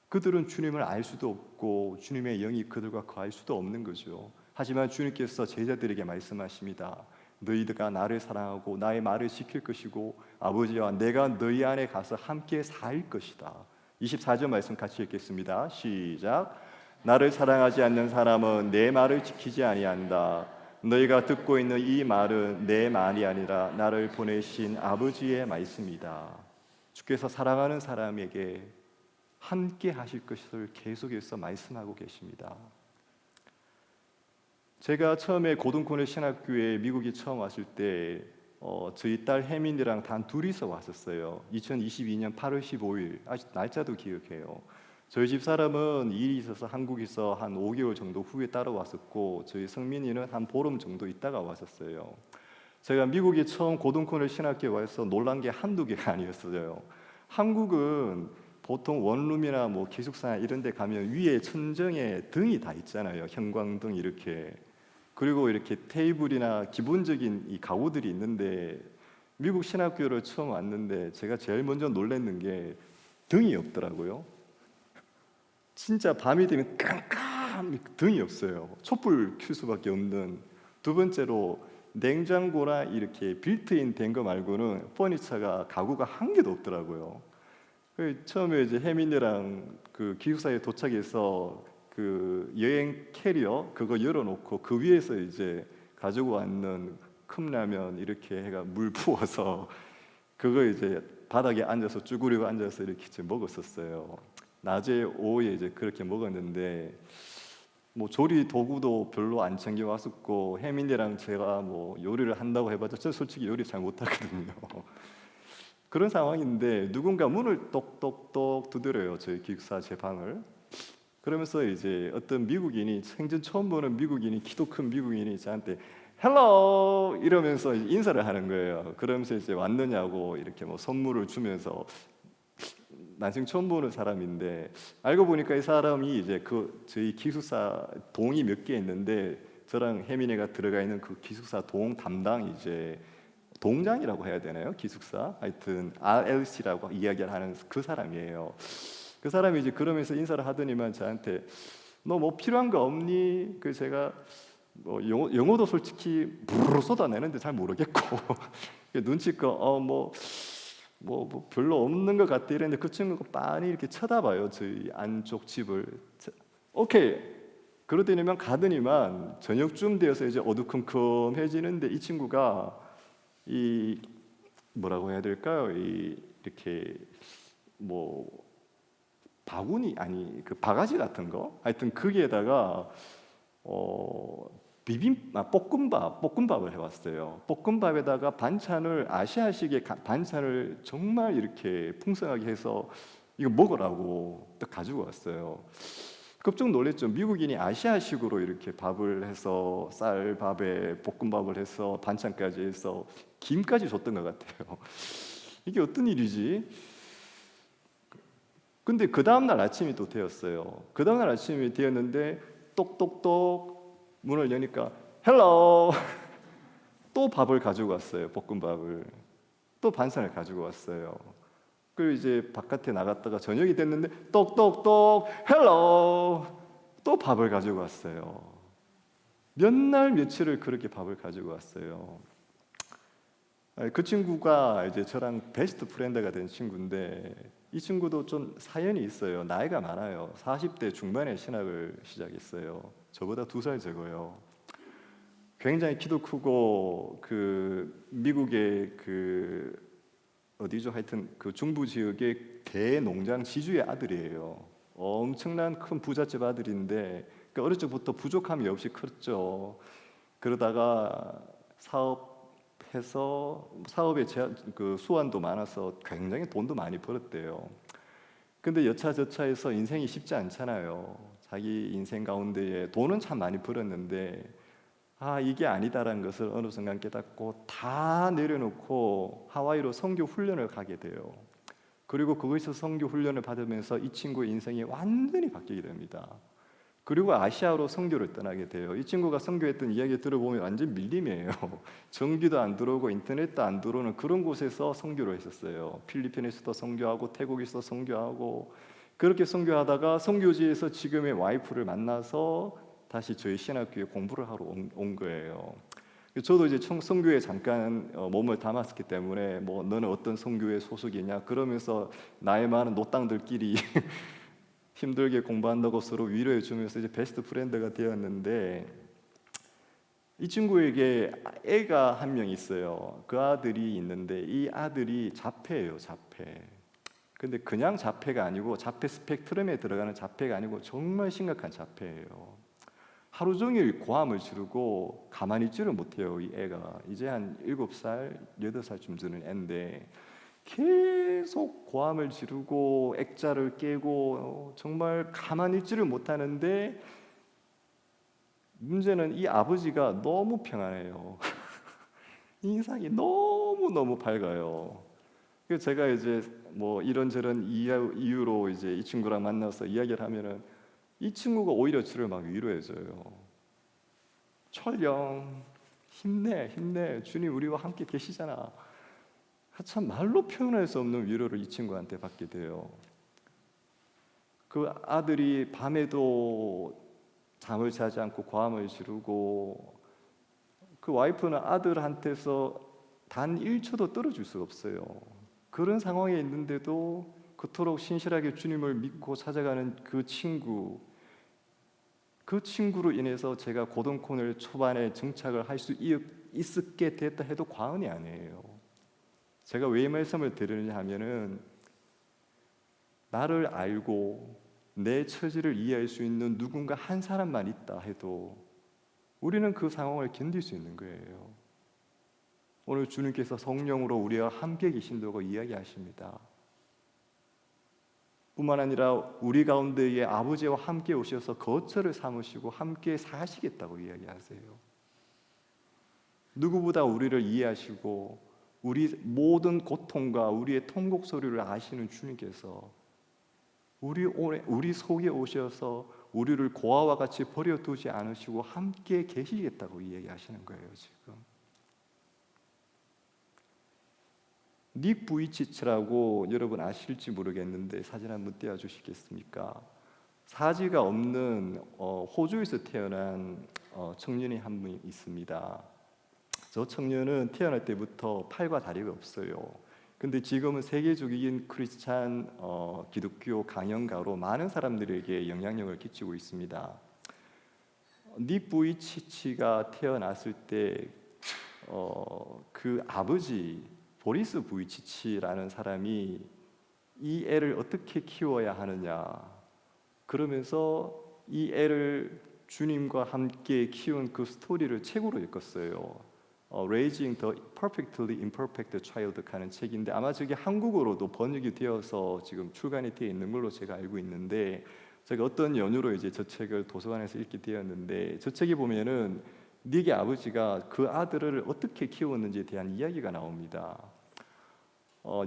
그들은 주님을 알 수도 없고 주님의 영이 그들과 거할 수도 없는 거죠. 하지만 주님께서 제자들에게 말씀하십니다. 너희가 나를 사랑하고 나의 말을 지킬 것이고 아버지와 내가 너희 안에 가서 함께 살 것이다. 24절 말씀 같이 읽겠습니다. 시작. 나를 사랑하지 않는 사람은 내 말을 지키지 아니한다. 너희가 듣고 있는 이 말은 내 말이 아니라 나를 보내신 아버지의 말씀이다. 주께서 사랑하는 사람에게 함께 하실 것을 계속해서 말씀하고 계십니다. 제가 처음에 고등코네 신학교에 미국에 처음 왔을 때 저희 딸 혜민이랑 단 둘이서 왔었어요. 2022년 8월 15일, 아직 날짜도 기억해요. 저희 집 사람은 일이 있어서 한국에서 한 5개월 정도 후에 따라왔었고, 저희 성민이는 한 보름 정도 있다가 왔었어요. 제가 미국에 처음 고등코네 신학교에 와서 놀란 게 한두 개가 아니었어요. 한국은 보통 원룸이나 뭐 기숙사 이런 데 가면 위에 천정에 등이 다 있잖아요. 형광등 이렇게. 그리고 이렇게 테이블이나 기본적인 이 가구들이 있는데, 미국 신학교를 처음 왔는데 제가 제일 먼저 놀랐는 게 등이 없더라고요. 진짜 밤이 되면 깜깜 등이 없어요. 촛불 켤 수밖에 없는. 두 번째로 냉장고나 이렇게 빌트인 된 거 말고는 퍼니처가 가구가 한 개도 없더라고요. 처음에 이제 혜민이랑 그 기숙사에 도착해서 그 여행 캐리어 그거 열어놓고 그 위에서 이제 가지고 왔는 컵라면 이렇게 해가 물 부어서 그거 이제 바닥에 앉아서 쭈그리고 앉아서 이렇게 이제 먹었었어요. 낮에 오후에 이제 그렇게 먹었는데, 뭐 조리 도구도 별로 안 챙겨 왔었고, 혜민이랑 제가 뭐 요리를 한다고 해봤자 저 솔직히 요리 잘 못하거든요. 그런 상황인데 누군가 문을 똑똑똑 두드려요. 저희 기숙사 제 방을. 그러면서 이제 어떤 미국인이, 생전 처음 보는 미국인이, 키도 큰 미국인이 저한테 헬로 이러면서 인사를 하는 거예요. 그러면서 이제 왔느냐고 이렇게 뭐 선물을 주면서, 난생 처음 보는 사람인데 알고 보니까 이 사람이 이제 그 저희 기숙사 동이 몇 개 있는데 저랑 혜민이가 들어가 있는 그 기숙사 동 담당 이제 동장이라고 해야 되나요? 기숙사 하여튼 RLC라고 이야기를 하는 그 사람이에요. 그 사람이 이제 그러면서 인사를 하더니만 저한테 너 뭐 필요한 거 없니? 그 제가 뭐 영어도 솔직히 부르르 쏟아내는데 잘 모르겠고 눈치껏 뭐 별로 없는 것 같아 이랬는데 그 친구가 빤히 이렇게 쳐다봐요. 저희 안쪽 집을. 오케이. 그러더니만 가더니만 저녁쯤 되어서 이제 어두컴컴해지는데 이 친구가 이 뭐라고 해야 될까요? 이렇게 뭐 바구니 아니 그 바가지 같은 거 하여튼 거기에다가 볶음밥을 해왔어요. 볶음밥에다가 반찬을 아시아식의 반찬을 정말 이렇게 풍성하게 해서 이거 먹으라고 딱 가지고 왔어요. 깜짝 놀랐죠. 미국인이 아시아식으로 이렇게 밥을 해서 쌀밥에 볶음밥을 해서 반찬까지 해서 김까지 줬던 것 같아요. 이게 어떤 일이지? 근데 그 다음날 아침이 또 되었어요. 그 다음날 아침이 되었는데 똑똑똑 문을 여니까 헬로 또 밥을 가지고 왔어요. 볶음밥을. 또 반찬을 가지고 왔어요. 그리고 이제 바깥에 나갔다가 저녁이 됐는데 똑똑똑 헬로 또 밥을 가지고 왔어요. 몇 날 며칠을 그렇게 밥을 가지고 왔어요. 그 친구가 이제 저랑 베스트 프렌드가 된 친구인데 이 친구도 좀 사연이 있어요. 나이가 많아요. 40대 중반에 신학을 시작했어요. 저보다 2살 적어요. 굉장히 키도 크고 그 미국의 그 어디죠? 하여튼 그 중부 지역의 대농장 지주의 아들이에요. 엄청난 큰 부잣집 아들인데 그 어릴 적부터 부족함이 없이 컸죠. 그러다가 사업에 그 수완도 많아서 굉장히 돈도 많이 벌었대요. 근데 여차저차해서 인생이 쉽지 않잖아요. 자기 인생 가운데에 돈은 참 많이 벌었는데 이게 아니다라는 것을 어느 순간 깨닫고 다 내려놓고 하와이로 선교 훈련을 가게 돼요. 그리고 거기서 선교 훈련을 받으면서 이 친구의 인생이 완전히 바뀌게 됩니다. 그리고 아시아로 선교를 떠나게 돼요. 이 친구가 선교했던 이야기 들어보면 완전 밀림이에요. 전기도 안 들어오고 인터넷도 안 들어오는 그런 곳에서 선교를 했었어요. 필리핀에서도 선교하고 태국에서도 선교하고 그렇게 선교하다가 선교지에서 지금의 와이프를 만나서 다시 저희 신학교에 공부를 하러 온 거예요. 저도 이제 선교에 잠깐 몸을 담았기 때문에 뭐 너는 어떤 선교회 소속이냐 그러면서 나이 많은 노땅들끼리 힘들게 공부한다고 서로 위로해 주면서 이제 베스트 프렌드가 되었는데 이 친구에게 애가 한 명 있어요. 그 아들이 있는데 이 아들이 자폐예요. 자폐. 근데 그냥 자폐가 아니고 자폐 스펙트럼에 들어가는 자폐가 아니고 정말 심각한 자폐예요. 하루 종일 고함을 지르고 가만히 있지를 못해요. 이 애가 이제 한 7살, 8살쯤 되는 애인데 계속 고함을 지르고 액자를 깨고 정말 가만히 있지를 못하는데, 문제는 이 아버지가 너무 평안해요. 인상이 너무너무 밝아요. 그래서 제가 이제 뭐 이런저런 이유로 이제 이 친구랑 만나서 이야기를 하면은 이 친구가 오히려 저를 막 위로해줘요. 철령, 힘내, 힘내. 주님 우리와 함께 계시잖아. 참 말로 표현할 수 없는 위로를 이 친구한테 받게 돼요. 그 아들이 밤에도 잠을 자지 않고 고함을 지르고, 그 와이프는 아들한테서 단 1초도 떨어질 수가 없어요. 그런 상황에 있는데도 그토록 신실하게 주님을 믿고 찾아가는 그 친구로 인해서 제가 고등코너를 초반에 정착을 할 수 있게 됐다 해도 과언이 아니에요. 제가 왜 이 말씀을 드리느냐 하면은, 나를 알고 내 처지를 이해할 수 있는 누군가 한 사람만 있다 해도 우리는 그 상황을 견딜 수 있는 거예요. 오늘 주님께서 성령으로 우리와 함께 계신다고 이야기하십니다. 뿐만 아니라 우리 가운데에 아버지와 함께 오셔서 거처를 삼으시고 함께 사시겠다고 이야기하세요. 누구보다 우리를 이해하시고 우리 모든 고통과 우리의 통곡 소리를 아시는 주님께서 우리 속에 오셔서 우리를 고아와 같이 버려두지 않으시고 함께 계시겠다고 이야기하시는 거예요. 지금 닉 부이치치라고 여러분 아실지 모르겠는데 사진 한번 띄워주시겠습니까? 사지가 없는 호주에서 태어난 청년이 한 분 있습니다. 저 청년은 태어날 때부터 팔과 다리가 없어요. 근데 지금은 세계적인 크리스찬 기독교 강연가로 많은 사람들에게 영향력을 끼치고 있습니다. 닉 부이치치가 태어났을 때 그 아버지 보리스 부이치치라는 사람이 이 애를 어떻게 키워야 하느냐, 그러면서 이 애를 주님과 함께 키운 그 스토리를 책으로 읽었어요. Raising the Perfectly Imperfect Child 하는 책인데, 아마 저게 한국어로도 번역이 되어서 지금 출간이 되어 있는 걸로 제가 알고 있는데, 제가 어떤 연유로 이제 저 책을 도서관에서 읽게 되었는데, 저 책에 보면은 닉의 아버지가 그 아들을 어떻게 키웠는지에 대한 이야기가 나옵니다.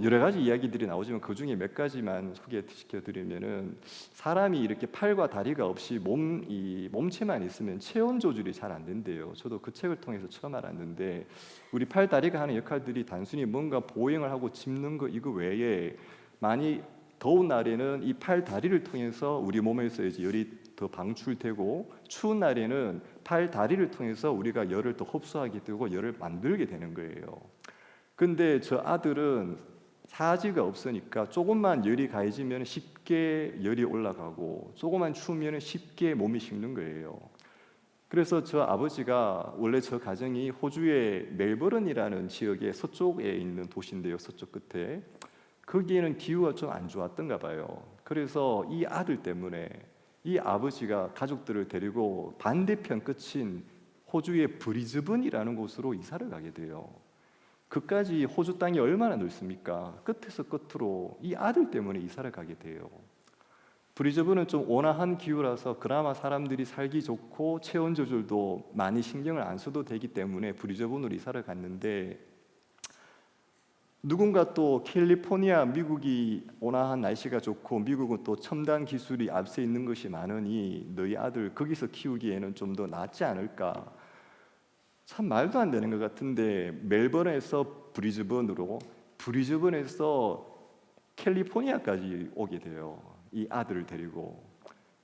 여러 가지 이야기들이 나오지만 그 중에 몇 가지만 소개시켜 드리면은, 사람이 이렇게 팔과 다리가 없이 몸체만 있으면 체온 조절이 잘 안 된대요. 저도 그 책을 통해서 처음 알았는데, 우리 팔 다리가 하는 역할들이 단순히 뭔가 보행을 하고 짚는 거 이거 외에, 많이 더운 날에는 이 팔 다리를 통해서 우리 몸에서 이제 열이 더 방출되고, 추운 날에는 팔 다리를 통해서 우리가 열을 더 흡수하게 되고 열을 만들게 되는 거예요. 근데 저 아들은 사지가 없으니까 조금만 열이 가해지면 쉽게 열이 올라가고, 조금만 추우면 쉽게 몸이 식는 거예요. 그래서 저 아버지가, 원래 저 가정이 호주의 멜버른이라는 지역의 서쪽에 있는 도시인데요, 서쪽 끝에. 거기에는 기후가 좀 안 좋았던가 봐요. 그래서 이 아들 때문에 이 아버지가 가족들을 데리고 반대편 끝인 호주의 브리즈번이라는 곳으로 이사를 가게 돼요. 그까지 호주 땅이 얼마나 넓습니까? 끝에서 끝으로 이 아들 때문에 이사를 가게 돼요. 브리즈번은 좀 온화한 기후라서 그나마 사람들이 살기 좋고 체온 조절도 많이 신경을 안 써도 되기 때문에 브리즈번으로 이사를 갔는데, 누군가 또 캘리포니아, 미국이 온화한 날씨가 좋고 미국은 또 첨단 기술이 앞서 있는 것이 많으니 너희 아들 거기서 키우기에는 좀 더 낫지 않을까. 참 말도 안 되는 것 같은데, 멜버른에서 브리즈번으로, 브리즈번에서 캘리포니아까지 오게 돼요, 이 아들을 데리고.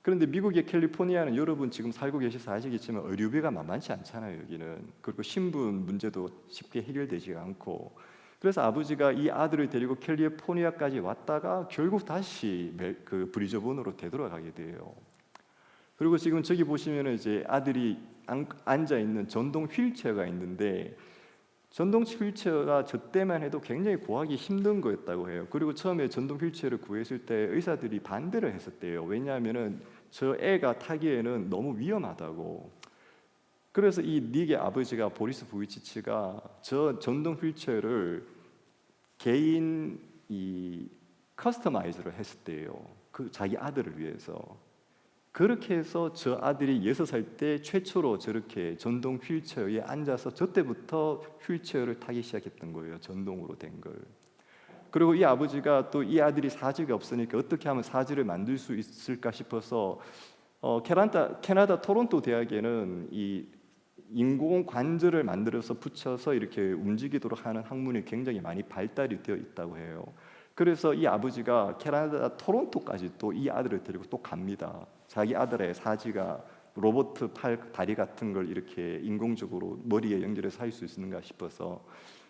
그런데 미국의 캘리포니아는 여러분 지금 살고 계셔서 아시겠지만 의료비가 만만치 않잖아요, 여기는. 그리고 신분 문제도 쉽게 해결되지 않고. 그래서 아버지가 이 아들을 데리고 캘리포니아까지 왔다가 결국 다시 그 브리즈번으로 되돌아가게 돼요. 그리고 지금 저기 보시면은 이제 아들이 앉아 있는 전동 휠체어가 있는데, 전동 휠체어가 저 때만 해도 굉장히 구하기 힘든 거였다고 해요. 그리고 처음에 전동 휠체어를 구했을 때 의사들이 반대를 했었대요. 왜냐하면은 저 애가 타기에는 너무 위험하다고. 그래서 이 닉의 아버지가 보리스 부이치치가 저 전동 휠체어를 개인 이 커스터마이즈를 했었대요. 그 자기 아들을 위해서. 그렇게 해서 저 아들이 6살 때 최초로 저렇게 전동 휠체어에 앉아서 저 때부터 휠체어를 타기 시작했던 거예요. 전동으로 된 걸. 그리고 이 아버지가 또 이 아들이 사지가 없으니까 어떻게 하면 사지를 만들 수 있을까 싶어서 캐나다 토론토 대학에는 이 인공 관절을 만들어서 붙여서 이렇게 움직이도록 하는 학문이 굉장히 많이 발달이 되어 있다고 해요. 그래서 이 아버지가 캐나다 토론토까지 또 이 아들을 데리고 또 갑니다. 자기 아들의 사지가 로봇 팔, 다리 같은 걸 이렇게 인공적으로 머리에 연결해서 할 수 있는가 싶어서,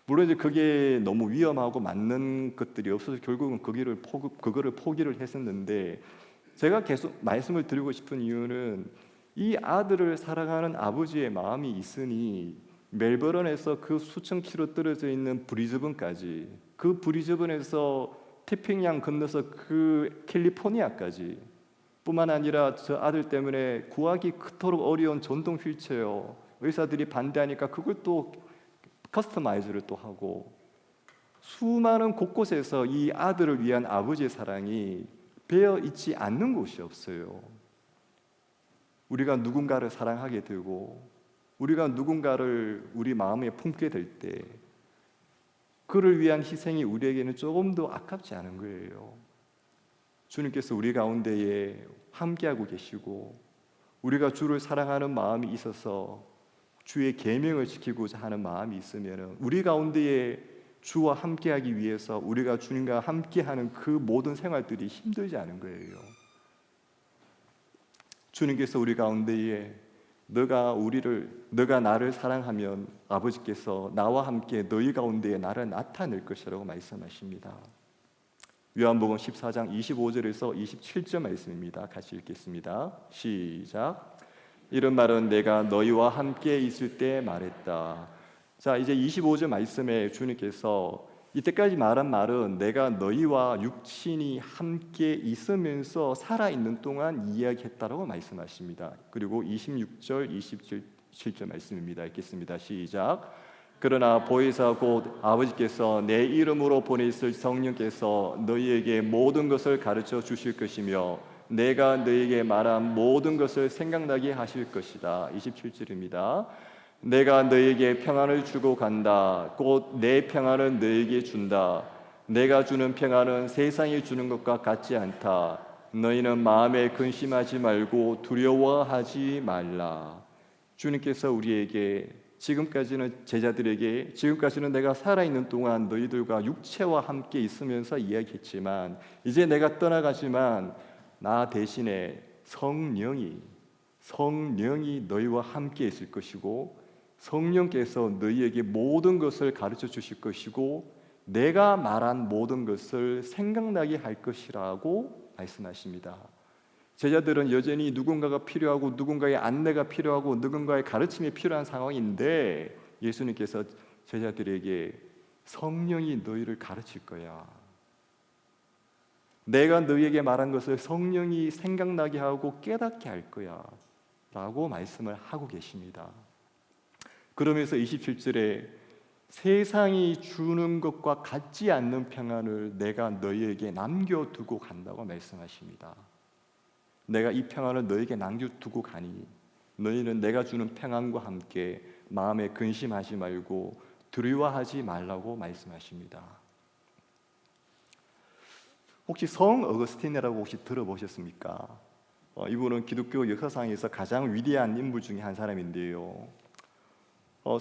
물론 이제 그게 너무 위험하고 맞는 것들이 없어서 결국은 그거를 포기를 했었는데, 제가 계속 말씀을 드리고 싶은 이유는 이 아들을 사랑하는 아버지의 마음이 있으니 멜버른에서 그 수천 킬로 떨어져 있는 브리즈번까지, 그 브리즈번에서 태평양 건너서 그 캘리포니아까지 뿐만 아니라 저 아들 때문에 구하기 그토록 어려운 전동 휠체어, 의사들이 반대하니까 그걸 또 커스터마이즈를 또 하고, 수많은 곳곳에서 이 아들을 위한 아버지의 사랑이 배어 있지 않는 곳이 없어요. 우리가 누군가를 사랑하게 되고 우리가 누군가를 우리 마음에 품게 될 때 그를 위한 희생이 우리에게는 조금 더 아깝지 않은 거예요. 주님께서 우리 가운데에 함께하고 계시고 우리가 주를 사랑하는 마음이 있어서 주의 계명을 지키고자 하는 마음이 있으면 우리 가운데에 주와 함께하기 위해서 우리가 주님과 함께하는 그 모든 생활들이 힘들지 않은 거예요. 주님께서 우리 가운데에 너가 나를 사랑하면 아버지께서 나와 함께 너희 가운데에 나를 나타낼 것이라고 말씀하십니다. 요한복음 14장 25절에서 27절 말씀입니다. 같이 읽겠습니다. 시작. 이런 말은 내가 너희와 함께 있을 때 말했다. 자, 이제 25절 말씀에 주님께서 이때까지 말한 말은 내가 너희와 육신이 함께 있으면서 살아있는 동안 이야기했다라고 말씀하십니다. 그리고 26절, 27절 말씀입니다. 읽겠습니다. 시작. 그러나 보혜사 곧 아버지께서 내 이름으로 보내실 성령께서 너희에게 모든 것을 가르쳐 주실 것이며 내가 너희에게 말한 모든 것을 생각나게 하실 것이다. 27절입니다. 내가 너희에게 평안을 주고 간다. 곧 내 평안을 너희에게 준다. 내가 주는 평안은 세상이 주는 것과 같지 않다. 너희는 마음에 근심하지 말고 두려워하지 말라. 주님께서 우리에게 지금까지는 내가 살아있는 동안 너희들과 육체와 함께 있으면서 이야기했지만 이제 내가 떠나가지만 나 대신에 성령이 너희와 함께 있을 것이고 성령께서 너희에게 모든 것을 가르쳐 주실 것이고 내가 말한 모든 것을 생각나게 할 것이라고 말씀하십니다. 제자들은 여전히 누군가가 필요하고 누군가의 안내가 필요하고 누군가의 가르침이 필요한 상황인데 예수님께서 제자들에게 성령이 너희를 가르칠 거야. 내가 너희에게 말한 것을 성령이 생각나게 하고 깨닫게 할 거야 라고 말씀을 하고 계십니다. 그러면서 27절에 세상이 주는 것과 같지 않는 평안을 내가 너희에게 남겨두고 간다고 말씀하십니다. 내가 이 평안을 너희에게 남겨두고 가니 너희는 내가 주는 평안과 함께 마음에 근심하지 말고 두려워하지 말라고 말씀하십니다. 혹시 성 어거스틴이라고 혹시 들어보셨습니까? 이분은 기독교 역사상에서 가장 위대한 인물 중에 한 사람인데요.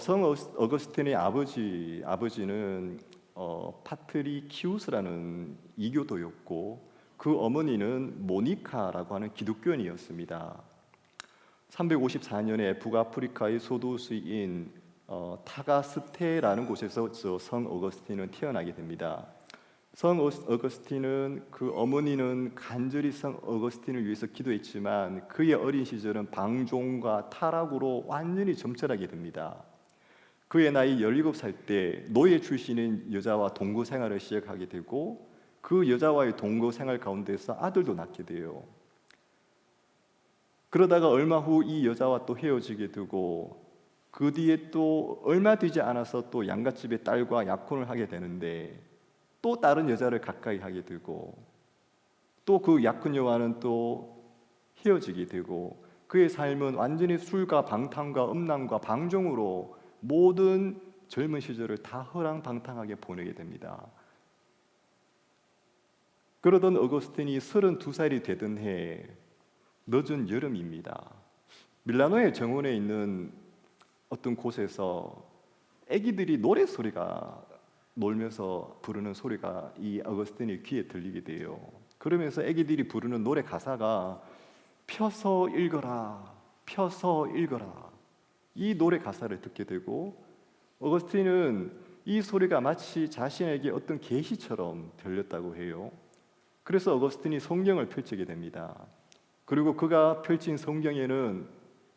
성 어거스틴의 아버지는 파트리키우스라는 이교도였고 그 어머니는 모니카라고 하는 기독교인이었습니다. 354년에 북아프리카의 소도시인 타가스테라는 곳에서 성 어거스틴은 태어나게 됩니다. 성 어거스틴은 그 어머니는 간절히 성 어거스틴을 위해서 기도했지만 그의 어린 시절은 방종과 타락으로 완전히 점철하게 됩니다. 그의 나이 17살 때 노예 출신인 여자와 동거 생활을 시작하게 되고 그 여자와의 동거 생활 가운데서 아들도 낳게 돼요. 그러다가 얼마 후 이 여자와 또 헤어지게 되고 그 뒤에 또 얼마 되지 않아서 또 양갓집의 딸과 약혼을 하게 되는데 또 다른 여자를 가까이 하게 되고 또 그 약혼녀와는 또 헤어지게 되고 그의 삶은 완전히 술과 방탕과 음란과 방종으로 모든 젊은 시절을 다 허랑방탕하게 보내게 됩니다. 그러던 어거스틴이 32살이 되던 해 늦은 여름입니다. 밀라노의 정원에 있는 어떤 곳에서 아기들이 노래 소리가 놀면서 부르는 소리가 이 어거스틴의 귀에 들리게 돼요. 그러면서 아기들이 부르는 노래 가사가 펴서 읽어라, 펴서 읽어라, 이 노래 가사를 듣게 되고 어거스틴은 이 소리가 마치 자신에게 어떤 계시처럼 들렸다고 해요. 그래서 어거스틴이 성경을 펼치게 됩니다. 그리고 그가 펼친 성경에는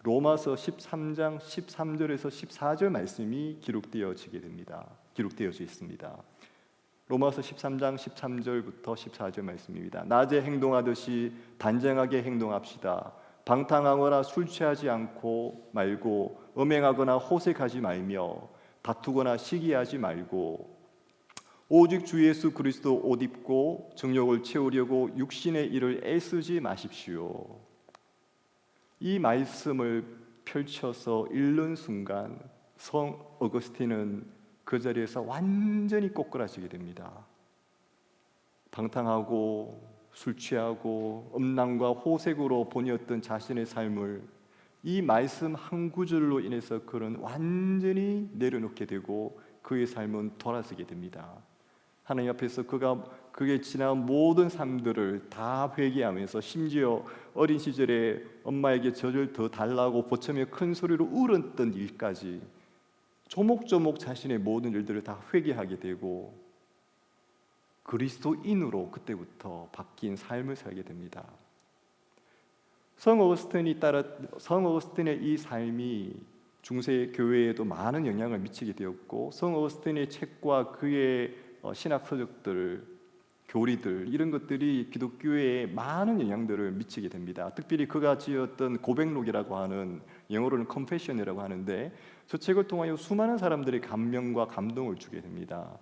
로마서 13장 13절에서 14절 말씀이 기록되어지게 됩니다. 기록되어져 있습니다. 로마서 13장 13절부터 14절 말씀입니다. 낮에 행동하듯이 단정하게 행동합시다. 방탕하거나 술 취하지 않고 말고 음행하거나 호색하지 말며 다투거나 시기하지 말고 오직 주 예수 그리스도 옷 입고 정욕을 채우려고 육신의 일을 애쓰지 마십시오. 이 말씀을 펼쳐서 읽는 순간 성 어거스틴은 그 자리에서 완전히 꼬꾸라지게 됩니다. 방탕하고 술 취하고 음란과 호색으로 보내었던 자신의 삶을 이 말씀 한 구절로 인해서 그는 완전히 내려놓게 되고 그의 삶은 돌아서게 됩니다. 하나님 앞에서 그의 지난 모든 삶들을 다 회개하면서 심지어 어린 시절에 엄마에게 젖을 더 달라고 보채며 큰 소리로 울었던 일까지 조목조목 자신의 모든 일들을 다 회개하게 되고 그리스도인으로 그때부터 바뀐 삶을 살게 됩니다. 성 어거스틴의 이 삶이 중세 교회에도 많은 영향을 미치게 되었고 성 어거스틴의 책과 그의 신학 서적들, 교리들 이런 것들이 기독교에 많은 영향들을 미치게 됩니다. 특별히 그가 지었던 고백록이라고 하는 영어로는 confession이라고 하는데 저 책을 통하여 수많은 사람들이 감명과 감동을 주게 됩니다.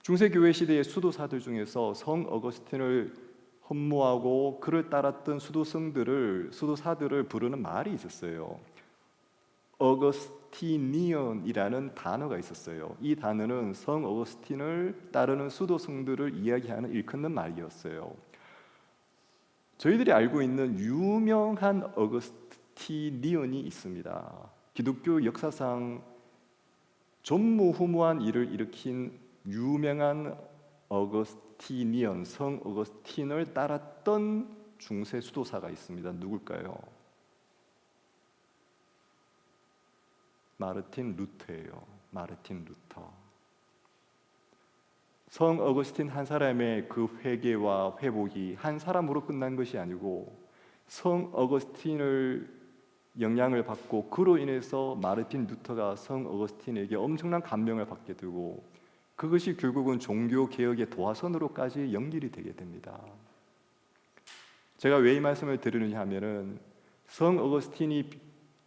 중세 교회 시대의 수도사들 중에서 성 어거스틴을 흠모하고 그를 따랐던 수도사들을 부르는 말이 있었어요. 어거스티니언이라는 단어가 있었어요. 이 단어는 성 어거스틴을 따르는 수도승들을 이야기하는 일컫는 말이었어요. 저희들이 알고 있는 유명한 어거스티니언이 있습니다. 기독교 역사상 전무후무한 일을 일으킨 유명한 어거스티니언, 성 어거스틴을 따랐던 중세 수도사가 있습니다. 누굴까요? 마르틴 루터예요. 마르틴 루터. 성 어거스틴 한 사람의 그 회개와 회복이 한 사람으로 끝난 것이 아니고 성 어거스틴을 영향을 받고 그로 인해서 마르틴 루터가 성 어거스틴에게 엄청난 감명을 받게 되고 그것이 결국은 종교 개혁의 도화선으로까지 연결이 되게 됩니다. 제가 왜 이 말씀을 드리느냐 하면은 성 어거스틴이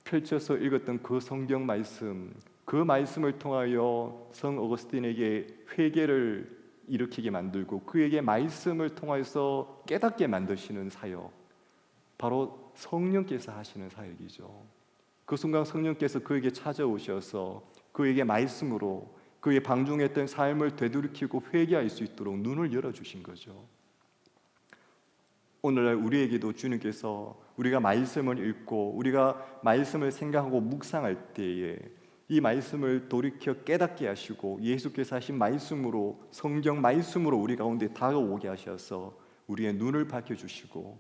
펼쳐서 읽었던 그 성경 말씀, 그 말씀을 통하여 성 어거스틴에게 회개를 일으키게 만들고 그에게 말씀을 통해서 깨닫게 만드시는 사역, 바로 성령께서 하시는 사역이죠. 그 순간 성령께서 그에게 찾아오셔서 그에게 말씀으로 그의 방종했던 삶을 되돌이키고 회개할 수 있도록 눈을 열어주신 거죠. 오늘날 우리에게도 주님께서 우리가 말씀을 읽고 우리가 말씀을 생각하고 묵상할 때에 이 말씀을 돌이켜 깨닫게 하시고 예수께서 하신 말씀으로 성경 말씀으로 우리 가운데 다가오게 하셔서 우리의 눈을 밝혀주시고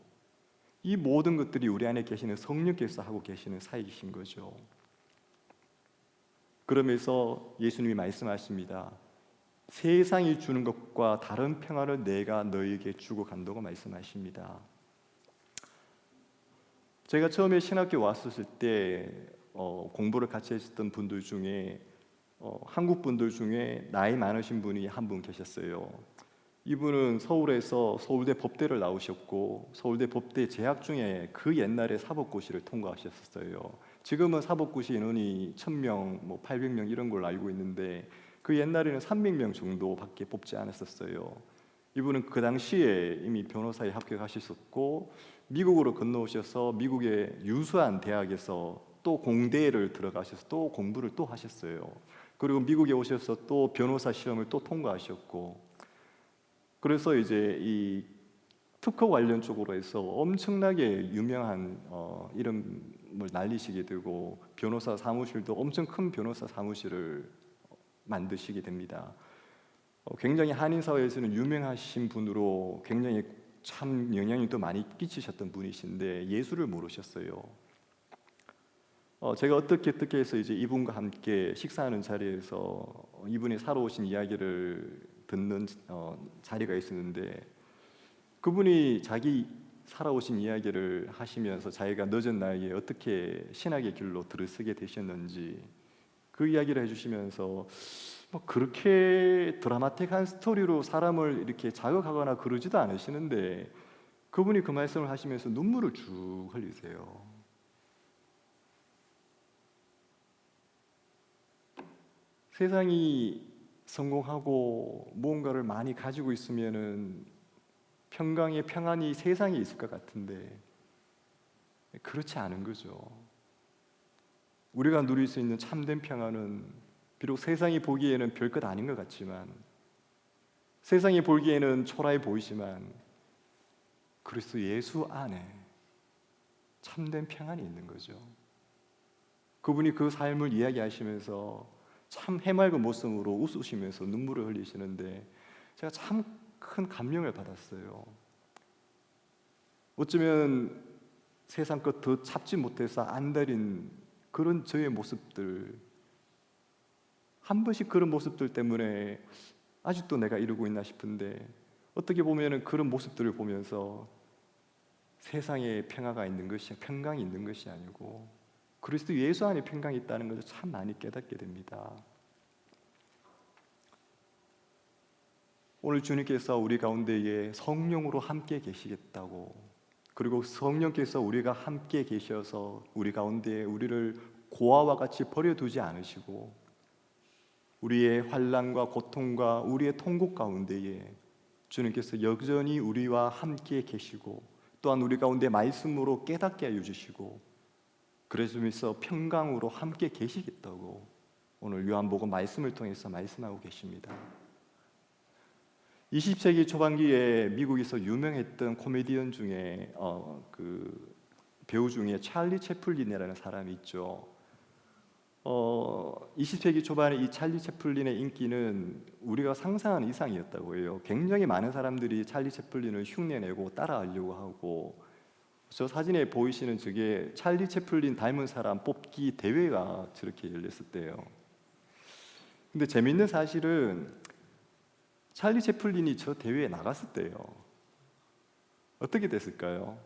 이 모든 것들이 우리 안에 계시는 성령께서 하고 계시는 사역이신 거죠. 그러면서 예수님이 말씀하십니다. 세상이 주는 것과 다른 평안을 내가 너희에게 주고 간다고 말씀하십니다. 제가 처음에 신학교 왔었을 때 공부를 같이 했었던 분들 중에 한국 분들 중에 나이 많으신 분이 한 분 계셨어요. 이분은 서울에서 서울대 법대를 나오셨고 서울대 법대 재학 중에 그 옛날에 사법고시를 통과하셨었어요. 지금은 사법고시 인원이 1,000명, 뭐 800명 이런 걸로 알고 있는데 그 옛날에는 300명 정도밖에 뽑지 않았었어요. 이분은 그 당시에 이미 변호사에 합격하셨었고 미국으로 건너오셔서 미국의 유수한 대학에서 또 공대를 들어가셔서 또 공부를 또 하셨어요. 그리고 미국에 오셔서 또 변호사 시험을 또 통과하셨고, 그래서 이제 이 특허 관련 쪽으로 해서 엄청나게 유명한 이름을 날리시게 되고 변호사 사무실도 엄청 큰 변호사 사무실을 만드시게 됩니다. 굉장히 한인 사회에서는 유명하신 분으로 굉장히 참 영향이 또 많이 끼치셨던 분이신데 예수를 모르셨어요. 제가 어떻게 해서 이제 이분과 함께 식사하는 자리에서 이분이 살아오신 이야기를 듣는 자리가 있었는데, 그분이 자기 살아오신 이야기를 하시면서 자기가 늦은 나이에 어떻게 신학의 길로 들어서게 되셨는지 그 이야기를 해주시면서 뭐 그렇게 드라마틱한 스토리로 사람을 이렇게 자극하거나 그러지도 않으시는데 그분이 그 말씀을 하시면서 눈물을 쭉 흘리세요. 세상이 성공하고 무언가를 많이 가지고 있으면은 평강의 평안이 세상에 있을 것 같은데 그렇지 않은 거죠. 우리가 누릴 수 있는 참된 평안은 비록 세상이 보기에는 별것 아닌 것 같지만, 세상이 보기에는 초라해 보이지만 그리스도 예수 안에 참된 평안이 있는 거죠. 그분이 그 삶을 이야기하시면서 참 해맑은 모습으로 웃으시면서 눈물을 흘리시는데 제가 참 큰 감명을 받았어요. 어쩌면 세상 것 더 참지 못해서 안달인 그런 저의 모습들, 한 번씩 그런 모습들 때문에 아직도 내가 이러고 있나 싶은데, 어떻게 보면 그런 모습들을 보면서 세상에 평화가 있는 것이, 평강이 있는 것이 아니고 그리스도 예수 안에 평강이 있다는 것을 참 많이 깨닫게 됩니다. 오늘 주님께서 우리 가운데에 성령으로 함께 계시겠다고, 그리고 성령께서 우리가 함께 계셔서 우리 가운데에 우리를 고아와 같이 버려두지 않으시고 우리의 환난과 고통과 우리의 통곡 가운데에 주님께서 여전히 우리와 함께 계시고 또한 우리 가운데 말씀으로 깨닫게 하여 주시고 그래서 평강으로 함께 계시겠다고 오늘 요한복음 말씀을 통해서 말씀하고 계십니다. 20세기 초반기에 미국에서 유명했던 코미디언 중에 그 배우 중에 찰리 채플린이라는 사람이 있죠. 20세기 초반에 이 찰리 채플린의 인기는 우리가 상상한 이상이었다고 해요. 굉장히 많은 사람들이 찰리 채플린을 흉내내고 따라하려고 하고, 저 사진에 보이시는 저게 찰리 채플린 닮은 사람 뽑기 대회가 저렇게 열렸었대요. 근데 재밌는 사실은 찰리 채플린이 저 대회에 나갔었대요. 어떻게 됐을까요?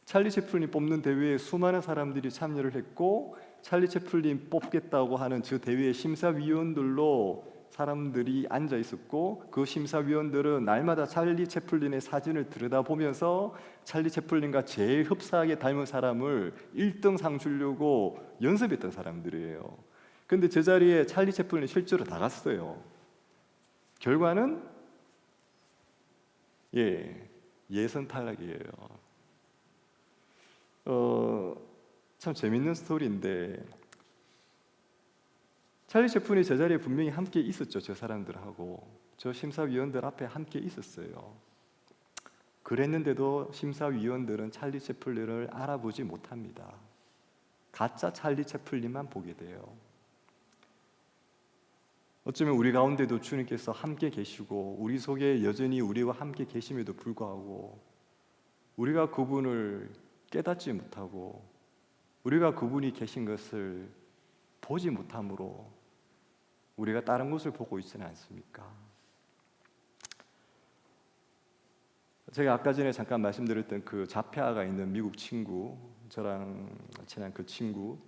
찰리 채플린 뽑는 대회에 수많은 사람들이 참여를 했고 찰리 채플린 뽑겠다고 하는 저 대회의 심사위원들로 사람들이 앉아 있었고, 그 심사위원들은 날마다 찰리 채플린의 사진을 들여다보면서 찰리 채플린과 제일 흡사하게 닮은 사람을 1등 상 주려고 연습했던 사람들이에요. 근데 저 자리에 찰리 채플린이 실제로 나갔어요. 결과는 예선 탈락이에요. 참 재밌는 스토리인데 찰리 채플린이 저 자리에 분명히 함께 있었죠. 저 사람들하고 저 심사위원들 앞에 함께 있었어요. 그랬는데도 심사위원들은 찰리 채플린을 알아보지 못합니다. 가짜 찰리 채플린만 보게 돼요. 어쩌면 우리 가운데도 주님께서 함께 계시고 우리 속에 여전히 우리와 함께 계심에도 불구하고 우리가 그분을 깨닫지 못하고 우리가 그분이 계신 것을 보지 못함으로 우리가 다른 것을 보고 있지는 않습니까? 제가 아까 전에 잠깐 말씀드렸던 그 자폐아가 있는 미국 친구, 저랑 친한 그 친구,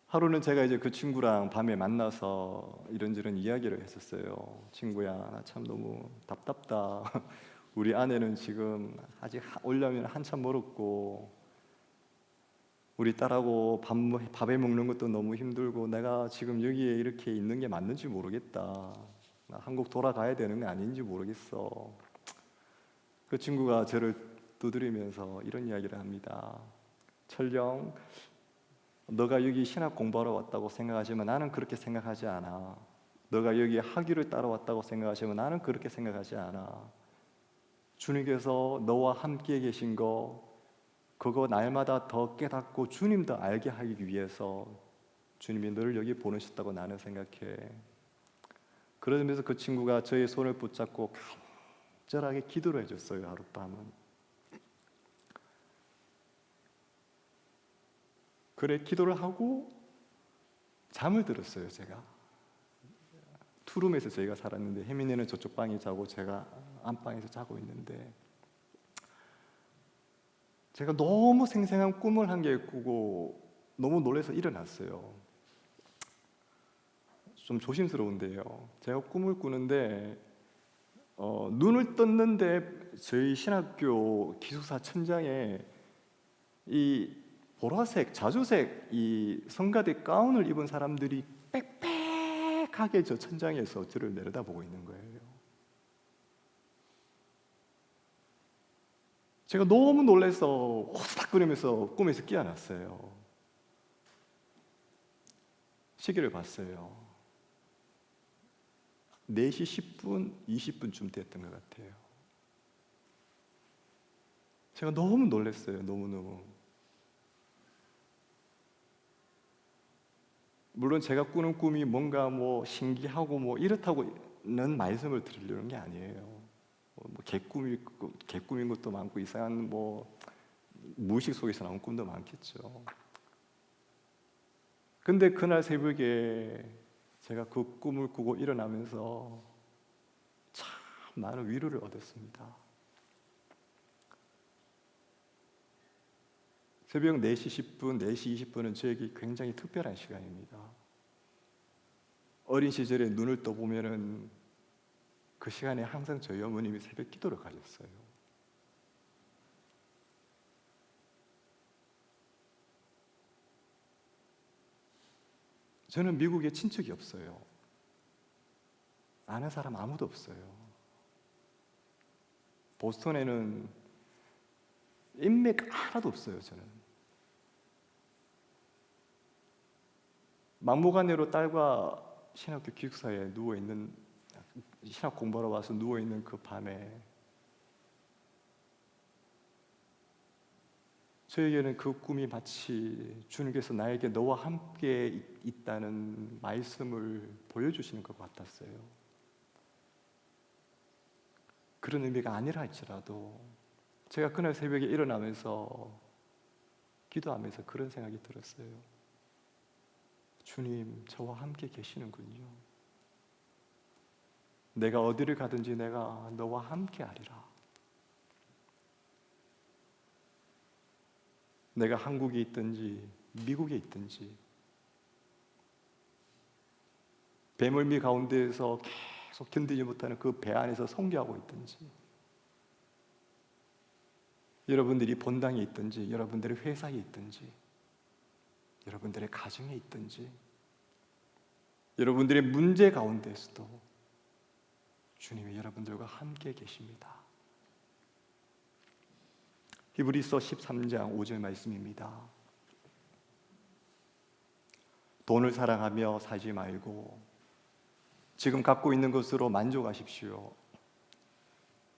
하루는 제가 이제 그 친구랑 밤에 만나서 이런저런 이야기를 했었어요. 친구야, 나 참 너무 답답다. 우리 아내는 지금 아직 오려면 한참 멀었고, 우리 딸하고 밥에 먹는 것도 너무 힘들고, 내가 지금 여기에 이렇게 있는 게 맞는지 모르겠다. 나 한국 돌아가야 되는 게 아닌지 모르겠어. 그 친구가 저를 두드리면서 이런 이야기를 합니다. 철령, 너가 여기 신학 공부하러 왔다고 생각하지만 나는 그렇게 생각하지 않아. 너가 여기 학위를 따러 왔다고 생각하지만 나는 그렇게 생각하지 않아. 주님께서 너와 함께 계신 거, 그거 날마다 더 깨닫고 주님 더 알게 하기 위해서 주님이 너를 여기 보내셨다고 나는 생각해. 그러면서 그 친구가 저의 손을 붙잡고 간절하게 기도를 해줬어요. 하룻밤은. 그래, 기도를 하고 잠을 들었어요. 제가 투룸에서 저희가 살았는데 혜민이는 저쪽 방에 자고 제가 안방에서 자고 있는데, 제가 너무 생생한 꿈을 한 개 꾸고 너무 놀라서 일어났어요. 좀 조심스러운데요. 제가 꿈을 꾸는데 눈을 떴는데 저희 신학교 기숙사 천장에 이 보라색, 자주색 이 성가대 가운을 입은 사람들이 빽빽하게 저 천장에서 저를 내려다보고 있는 거예요. 제가 너무 놀라서 호닥거리면서 꿈에서 깨어났어요. 시계를 봤어요. 4시 10분, 20분쯤 됐던 것 같아요. 제가 너무 놀랐어요. 너무너무. 물론 제가 꾸는 꿈이 뭔가 뭐 신기하고 뭐 이렇다고는 말씀을 드리려는 게 아니에요. 뭐 개꿈인 것도 많고 이상한 뭐 무의식 속에서 나온 꿈도 많겠죠. 근데 그날 새벽에 제가 그 꿈을 꾸고 일어나면서 참 많은 위로를 얻었습니다. 새벽 4시 10분, 4시 20분은 저에게 굉장히 특별한 시간입니다. 어린 시절에 눈을 떠보면은 그 시간에 항상 저희 어머님이 새벽 기도를 가졌어요. 저는 미국에 친척이 없어요. 아는 사람 아무도 없어요. 보스턴에는 인맥 하나도 없어요. 저는 막무가내로 딸과 신학교 기숙사에 누워있는, 신학 공부하러 와서 누워있는 그 밤에 저에게는 그 꿈이 마치 주님께서 나에게 너와 함께 있다는 말씀을 보여주시는 것 같았어요. 그런 의미가 아니라 할지라도 제가 그날 새벽에 일어나면서 기도하면서 그런 생각이 들었어요. 주님, 저와 함께 계시는군요. 내가 어디를 가든지 내가 너와 함께 하리라. 내가 한국에 있든지 미국에 있든지 배멀미 가운데에서 계속 견디지 못하는 그 배 안에서 선교하고 있든지, 여러분들이 본당에 있든지 여러분들의 회사에 있든지 여러분들의 가정에 있든지 여러분들의 문제 가운데에서도 주님이 여러분들과 함께 계십니다. 히브리서 13장 5절 말씀입니다. 돈을 사랑하며 살지 말고 지금 갖고 있는 것으로 만족하십시오.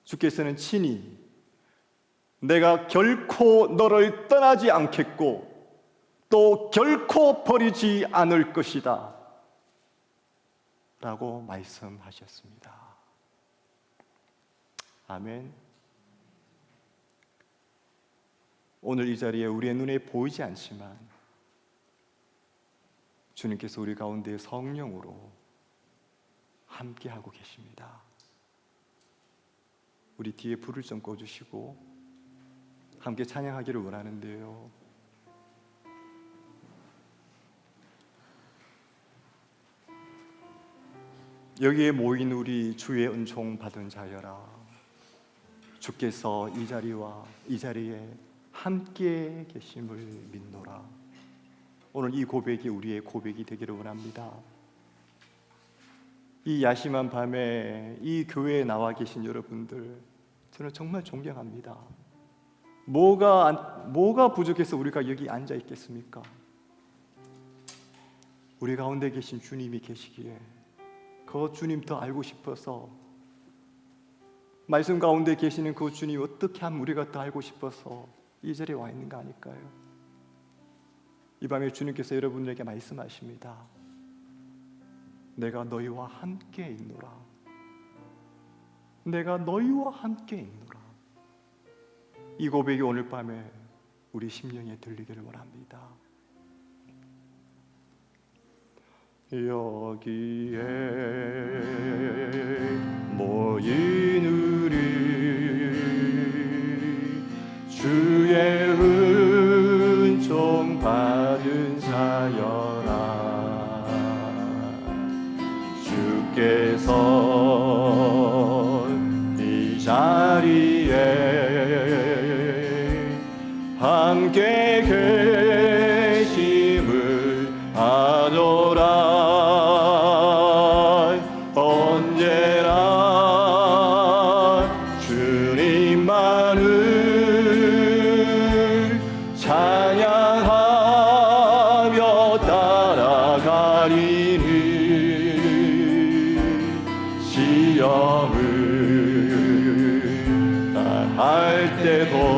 주께서는 친히 내가 결코 너를 떠나지 않겠고 또 결코 버리지 않을 것이다 라고 말씀하셨습니다. 아멘. 오늘 이 자리에 우리의 눈에 보이지 않지만 주님께서 우리 가운데 성령으로 함께하고 계십니다. 우리 뒤에 불을 좀 꺼주시고 함께 찬양하기를 원하는데요. 여기에 모인 우리 주의 은총 받은 자여라. 주께서 이 자리에 함께 계심을 믿노라. 오늘 이 고백이 우리의 고백이 되기를 원합니다. 이 야심한 밤에 이 교회에 나와 계신 여러분들, 저는 정말 존경합니다. 뭐가 부족해서 우리가 여기 앉아 있겠습니까? 우리 가운데 계신 주님이 계시기에 그 주님 더 알고 싶어서, 말씀 가운데 계시는 그 주님 어떻게 하면 우리가 더 알고 싶어서 이 자리에 와 있는 거 아닐까요? 이 밤에 주님께서 여러분들에게 말씀하십니다. 내가 너희와 함께 있노라. 내가 너희와 함께 있노라. 이 고백이 오늘 밤에 우리 심령에 들리기를 원합니다. 여기에 모인 우리 주의 은총 받은 자여라. 주께서 이 자리에 함께 계심을 아노라. 언제나 주님만을 찬양하며 따라가리니 시험을 당할 때도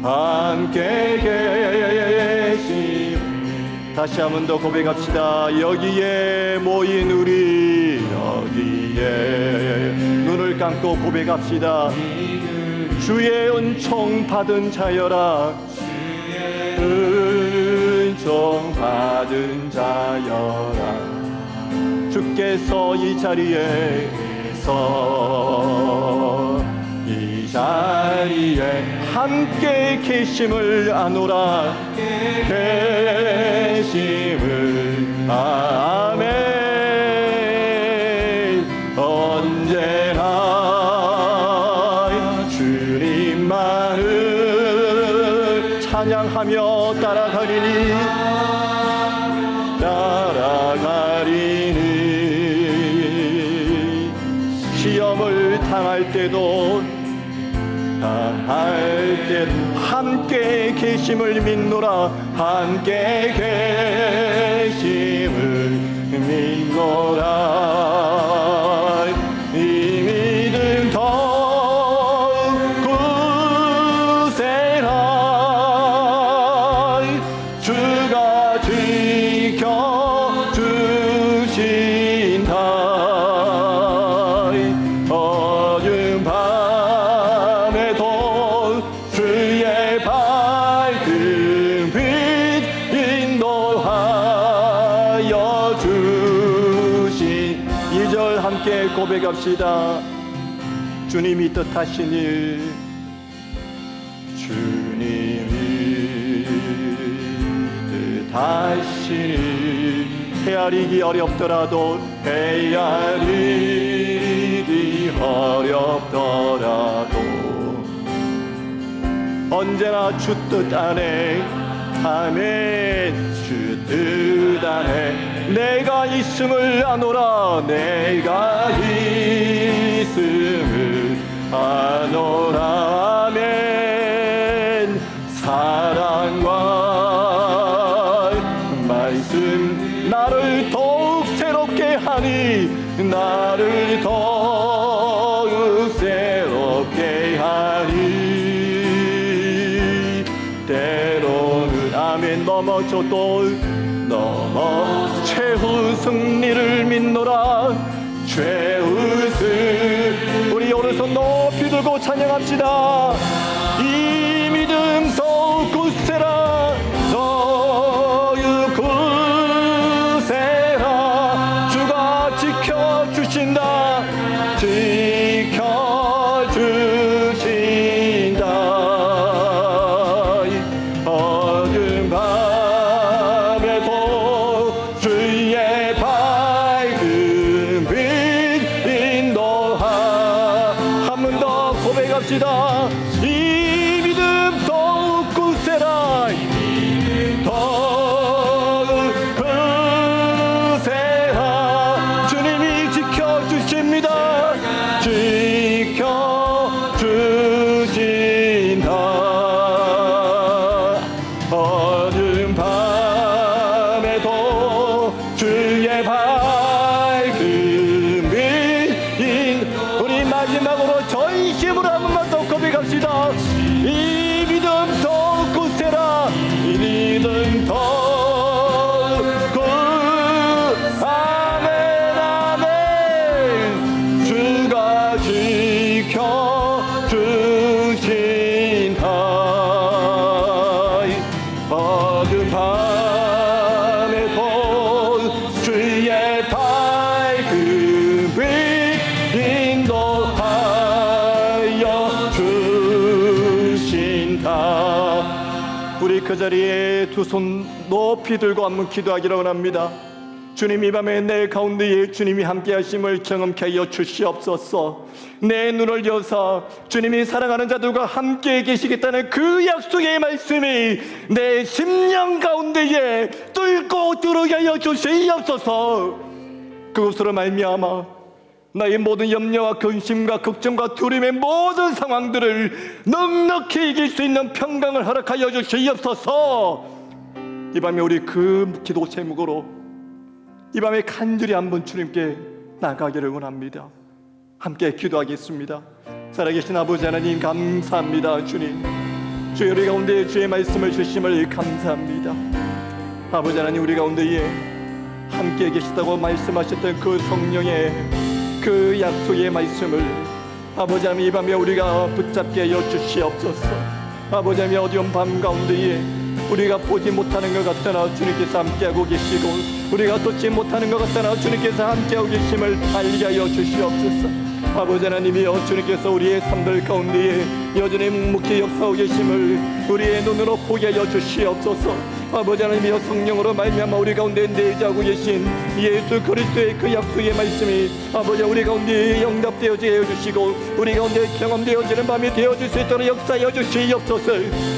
함께 계심. 다시 한 번 더 고백합시다. 여기에 모인 우리, 여기에 눈을 감고 고백합시다. 주의 은총 받은 자여라. 은총 받은 자여라. 주께서 이 자리에 함께 계심을 아노라. 계심을 아멘. 언제나 주님만을 찬양하며 따라가리니 시험을 당할 때도 함께 계심을 믿노라. 함께 계심을 믿노라. 이 믿음 더욱 굳세라. 주가 지켜주신다. 어두운 밤에도 주의 밝은 빛 인도하여 주신 2절 함께 고백합시다. 주님이 뜻하신 일, 주님이 뜻하신 일, 헤아리기 어렵더라도 헤아리기 어렵더라도 언제나 주 뜻 안에, 아멘. 주 뜻 안에 내가 있음을 아노라. 내가 있음을 아노라. 아멘. 사랑과 말씀 나를 더욱 새롭게 하니, 나를 더욱 새롭게 하니. 때로는 아멘 넘어져도 최후 승리를 믿노라. 최우승. 우리 오른손 높이 들고 찬양합시다. 이 믿음 더욱 굳세라. 더욱 굳세라. 주가 지켜주신다. 지켜주신다. 어두운 밤에도 주의 이 믿음 더욱 굳세라. 더욱 굳세라. 주님이 지켜주십니다. 지켜주신다. 어두운 밤에도 주의 밝음이. 우리 마지막으로 전심으로 한 번만 더 고백합시다. 이 믿음 더욱 굳세라. 이 믿음 더욱 아멘 아멘. 주가 지켜주신다. 어두운 밤에도 주의 밝음이 인도하여 주신다. 우리 그 자리에 두 손 높이 들고 한번 기도하기를 원합니다. 주님, 이 밤에 내 가운데에 주님이 함께 하심을 경험케 하여 주시옵소서. 내 눈을 여사 주님이 사랑하는 자들과 함께 계시겠다는 그 약속의 말씀이 내 심령 가운데에 뚫고 들어오게 하여 주시옵소서. 그것으로 말미암아 나의 모든 염려와 근심과 걱정과 두려움의 모든 상황들을 넉넉히 이길 수 있는 평강을 허락하여 주시옵소서. 이 밤에 우리 그 기도 제목으로 이 밤에 간절히 한번 주님께 나가기를 원합니다. 함께 기도하겠습니다. 살아계신 아버지 하나님, 감사합니다. 주님, 주의 우리 가운데 주의 말씀을 주심을 감사합니다. 아버지 하나님, 우리 가운데에 함께 계시다고 말씀하셨던 그 성령의 그 약속의 말씀을 아버지 하나님 이 밤에 우리가 붙잡게 하여 주시옵소서. 아버지 하나님, 어두운 밤 가운데에 우리가 보지 못하는 것 같으나 주님께서 함께하고 계시고 우리가 듣지 못하는 것 같으나 주님께서 함께하고 계심을 알게 하여 주시옵소서. 아버지 하나님이여, 주님께서 우리의 삶들 가운데에 여전히 묵묵히 역사하고 계심을 우리의 눈으로 보게 하여 주시옵소서. 아버지 하나님이여, 성령으로 말미암아 우리 가운데 내주하고 계신 예수 그리스도의 그 약속의 말씀이 아버지 우리 가운데 영답되어지게 해주시고 우리 가운데 경험되어지는 밤이 되어줄 수 있도록 역사하여 주시옵소서.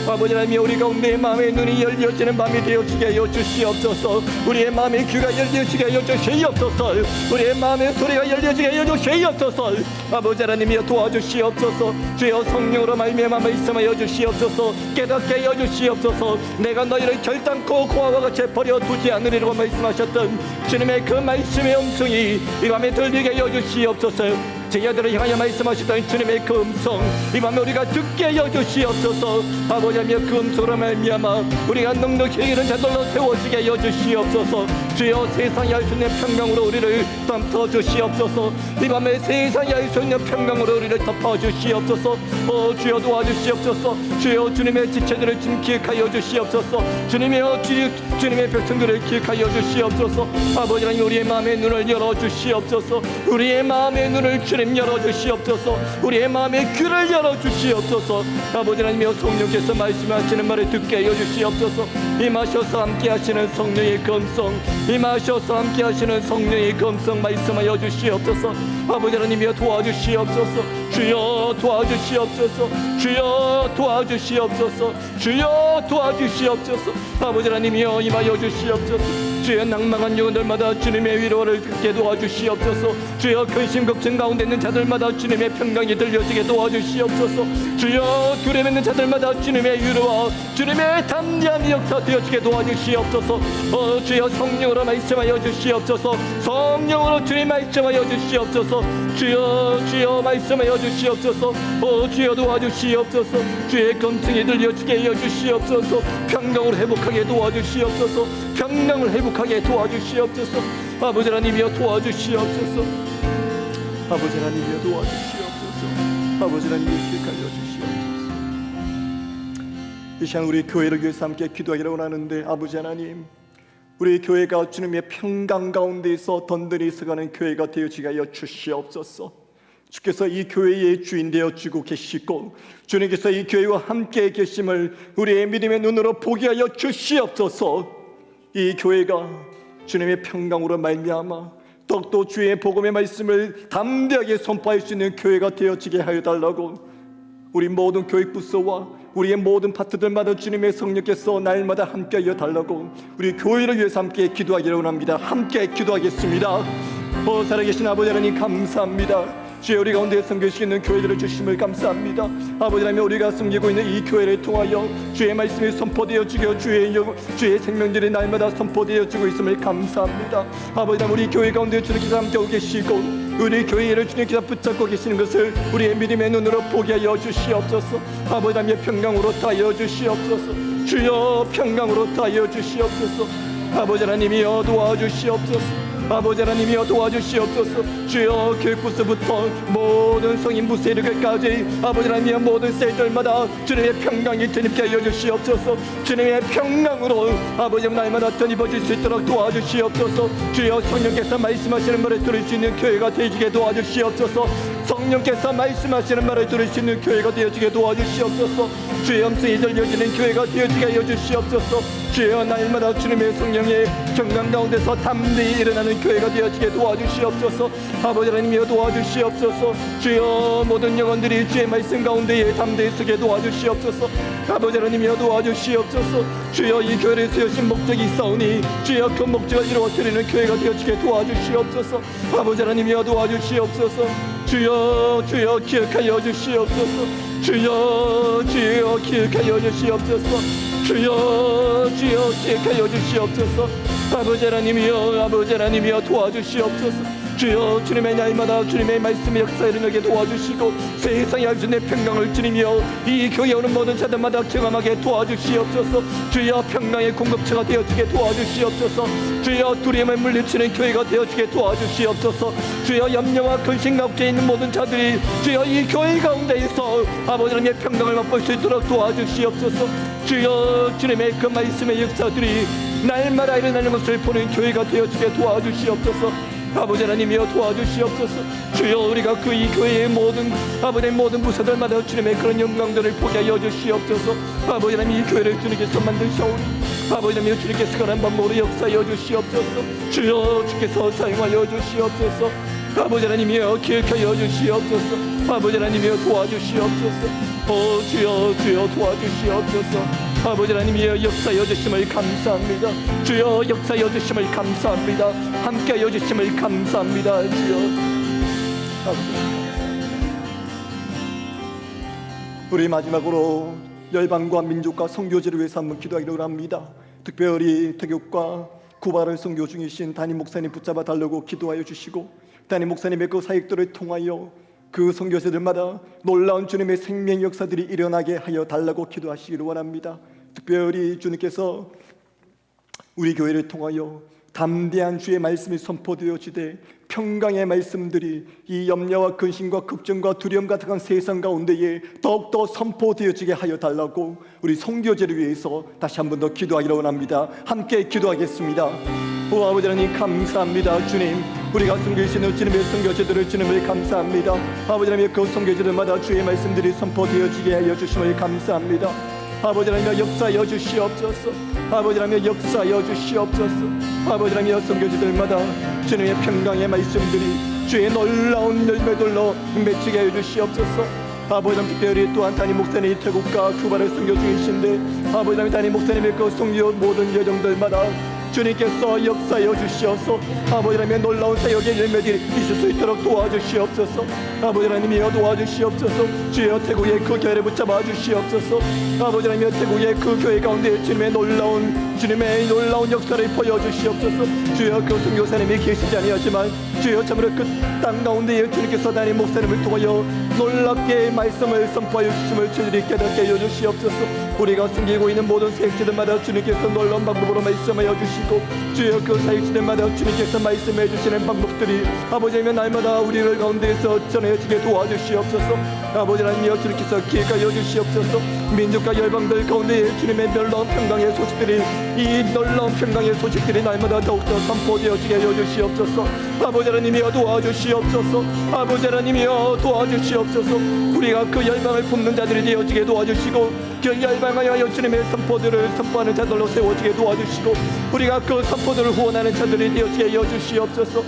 아버지 하나님이여, 우리 가운데 마음의 눈이 열려지는 밤이 되어지게 하여 주시옵소서. 우리의 마음의 귀가 열려지게 하여 주시옵소서. 우리의 마음의 소리가 열려지게 하여 주시옵소서. 아버지 하나님이여, 도와주시옵소서. 주여, 성령으로 말미암아 말씀하여 주시옵소서. 깨닫게 하여 주시옵소서. 내가 너희를 결단코 고아와 같이 버려두지 않으리라고 말씀하셨던 주님의 그 말씀의 음성이 이 밤에 들리게 하여 주시옵소서. 제자들을 향하여 말씀하셨던 주님의 그 음성 이 밤에 우리가 듣게 하여 주시옵소서. 아버지 하나님, 그 음성으로 말미암아 우리가 넉넉히 이런 자들로 세워지게 하여 주시옵소서. 주여, 세상에 알 수 있는 평강으로 우리를 덮어 주시옵소서. 이 밤에 세상에 알 수 있는 평강으로 우리를 덮어 주시옵소서. 주여, 도와주시옵소서. 주여, 주님의 지체들을 좀 기억하여 주시옵소서. 주님의 백성들을 기억하여 주시옵소서. 아버지 하나님, 우리의 마음의 눈을 열어 주시옵소서. 우리의 마음의 눈을 주님 열어 주시옵소서. 우리의 마음의 귀를 열어 주시옵소서. 아버지 하나님이여, 성령께서 말씀하시는 말을 듣게 하여 주시옵소서. 임하셔서 함께 하시는 성령의 검성, 임하셔서 함께 하시는 성령의 검성 말씀하여 주시옵소서. 아버지 하나님이여, 도와주시옵소서. 주여, 도와주시옵소서. 주여, 도와주시옵소서. 주여, 도와주시옵소서. 아버지 하나님이여, 임하여 주시옵소서. 주여, 낭망한 영혼들마다 주님의 위로를 듣게 도와주시옵소서. 주여, 근심 걱정 가운데 있는 자들마다 주님의 평강이 들려지게 도와주시옵소서. 주여, 두려움 있는 자들마다 주님의 위로와 주님의 담대한 역사 되어지게 도와주시옵소서. 주여, 성령으로 말씀하여 주시옵소서. 성령으로 주님 말씀하여 주시옵소서. 주여, 주여, 말씀하여 주시옵소서. 주여, 도와주시옵소서. 주의 검증이 들려지게 하여 주시옵소서. 평강으로 회복하게 도와주시옵소서. 평강을 회복하게 도와주시옵소서. 아버지 하나님이여, 도와주시옵소서. 아버지 하나님이여, 도와주시옵소서. 아버지 하나님이여, 기억하여 주시옵소서. 이 시간 우리 교회를 위해서 함께 기도하기를 원하는데, 아버지 하나님, 우리 교회가 주님의 평강 가운데서 던든히 서가는 교회가 되어지게 하여 주시옵소서. 주께서 이 교회의 주인 되어주고 계시고 주님께서 이 교회와 함께 계심을 우리의 믿음의 눈으로 보게 하여 주시옵소서. 이 교회가 주님의 평강으로 말미암아 더욱더 주의 복음의 말씀을 담대하게 선포할 수 있는 교회가 되어지게 하여 달라고 우리 모든 교육 부서와 우리의 모든 파트들마다 주님의 성령께서 날마다 함께하여 달라고 우리 교회를 위해서 함께 기도하기를 원합니다. 함께 기도하겠습니다. 살아계신 아버지 하나님 감사합니다. 주여, 우리 가운데 섬길 수 있는 교회들을 주심을 감사합니다. 아버지 하나님, 우리가 섬기고 있는 이 교회를 통하여 주의 말씀이 선포되어지고 주의 생명들이 날마다 선포되어지고 있음을 감사합니다. 아버지 하나님, 우리 교회 가운데 주님께서 함께하고 계시고 우리 교회를 주님께서 붙잡고 계시는 것을 우리의 믿음의 눈으로 보게 하여 주시옵소서. 아버지 하나님의 평강으로 다하여 주시옵소서. 주여, 평강으로 다하여 주시옵소서. 아버지 하나님이여 도와주시옵소서. 아버지 하나님이여 도와주시옵소서. 주여, 교육부서부터 모든 성인부 세력까지 아버지 하나님이여 모든 세들마다 주님의 평강이 전입게 하여 주시옵소서. 주님의 평강으로 아버지 날마다 전입어질 수 있도록 도와주시옵소서. 주여, 성령께서 말씀하시는 말을 들을 수 있는 교회가 되어지게 도와주시옵소서. 성령께서 말씀하시는 말을 들을 수 있는 교회가 되어지게 도와주시옵소서. 주의 음성이 들려지는 교회가 되어지게 하여 주시옵소서. 주여, 날마다 주님의 성령의 평강 가운데서 담대히 일어나는 교회가 되어지게 도와주시옵소서. 아버지 하나님이여 도와주시옵소서. 주여, 모든 영혼들이 주의 말씀 가운데에 담대히 서게 도와주시옵소서. 아버지 하나님이여 도와주시옵소서. 주여, 이 교회를 세우신 목적이 있사오니 주여, 그 목적을 이루어드리는 교회가 되어지게 도와주시옵소서. 아버지 하나님이여 도와주시옵소서. 주여, 주여 기억하여 주시옵소서. 주여, 주여 기억하여 주시옵소서. 주여, 주여 기억하여 주시옵소서. 아버지 하나님이여, 아버지 하나님이여 도와주시옵소서. 주여, 주님의 날마다 주님의 말씀의 역사에 일어나게 도와주시고 세상에 알주의 평강을 주님이여 이 교회에 오는 모든 자들마다 경험하게 도와주시옵소서. 주여, 평강의 공급처가 되어지게 도와주시옵소서. 주여, 두려움을 물리치는 교회가 되어지게 도와주시옵소서. 주여, 염려와 근심 가운데 있는 모든 자들이 주여 이 교회 가운데에서 아버지 하나님의 평강을 맛볼 수 있도록 도와주시옵소서. 주여, 주님의 그 말씀의 역사들이 날마다 일어나는 것을 보는 교회가 되어지게 도와주시옵소서. 아버지 하나님이여 도와주시옵소서. 주여, 우리가 그 이 교회의 모든 아버지의 모든 부서들마다 주님의 그런 영광들을 보게 하여 주시옵소서. 아버지 하나님, 이 교회를 주님께서 만드셔오니 아버지 하나님, 주님께서 그런 방법으로 역사하여 주시옵소서. 주여, 주께서 사용하여 주시옵소서. 아버지 하나님이여 기억하여 주시옵소서. 아버지 하나님이여 도와주시옵소서. 주여, 주여 도와주시옵소서. 아버지 하나님이여 역사여 주심을 감사합니다. 주여, 역사여 주심을 감사합니다. 함께하여 주심을 감사합니다. 주여, 우리 마지막으로 열방과 민족과 선교지를 위해서 한번 기도하기로 합니다. 특별히 태국과 쿠바를 선교 중이신 담임 목사님 붙잡아 달라고 기도하여 주시고 담임 목사님의 그 사역들을 통하여 그 선교사들마다 놀라운 주님의 생명 역사들이 일어나게 하여 달라고 기도하시기를 원합니다. 특별히 주님께서 우리 교회를 통하여 담대한 주의 말씀이 선포되어지되 평강의 말씀들이 이 염려와 근심과 걱정과 두려움 같은 세상 가운데에 더욱더 선포되어지게 하여 달라고 우리 선교제를 위해서 다시 한 번 더 기도하기를 원합니다. 함께 기도하겠습니다. 오 아버지 하나님 감사합니다. 주님, 우리가 섬기시는 주님의 선교제들을 주님을 감사합니다. 아버지 하나님, 그 선교제들마다 주의 말씀들이 선포되어지게 하여 주심을 감사합니다. 아버지 하나님, 역사하여 주시옵소서. 아버지 하나님, 역사하여 주시옵소서. 아버지 하나님, 선교지들마다 주님의 평강의 말씀들이 주의 놀라운 열매들로 맺히게 하여 주시옵소서. 아버지 하나님, 특별히 또한 담임 목사님이 태국과 쿠바를 선교 중이신데 아버지 하나님, 담임 목사님의 그 선교 모든 여정들마다 주님께서 역사하여 주시옵소서. 아버지 하나님의 놀라운 사역의 열매들이 있을 수 있도록 도와주시옵소서. 아버지 하나님이여 도와주시옵소서. 주여, 태국의 그 교회를 붙잡아 주시옵소서. 아버지 하나님이여 태국의 그 교회 가운데 주님의 놀라운 역사를 보여주시옵소서. 주여, 그 선교사님이 계시지 아니하지만 주여, 참으로 그 땅 가운데에 주님께서 담임 목사님을 통하여 놀랍게 말씀을 선포하여 주심을 저희들이 깨닫게 하여 주시옵소서. 우리가 섬기고 있는 모든 사역지들마다 주님께서 놀라운 방법으로 말씀하여 주시고 주여, 그 사역지들마다 주님께서 말씀해 주시는 방법들이 아버지 하나님 날마다 우리를 가운데에서 전해지게 도와주시옵소서. 아버지 하나님이여 주님께서 기억하여 주시옵소서. 민족과 열방들 가운데 주님의 놀라운 평강의 소식들이 이 놀라운 평강의 소식들이 날마다 더욱더 선포되어지게 하여 주시옵소서. 아버지 하나님이여 도와주시옵소서. 아버지 하나님이여 도와주시옵소서. 우리가 그 열방을 품는 자들이 되어지게 도와주시고 그 열방하여 주님의 선포들을 선포하는 자들로 세워지게 도와주시고 우리가 그 선포들을 후원하는 자들이 되어지게 하여 주시옵소서.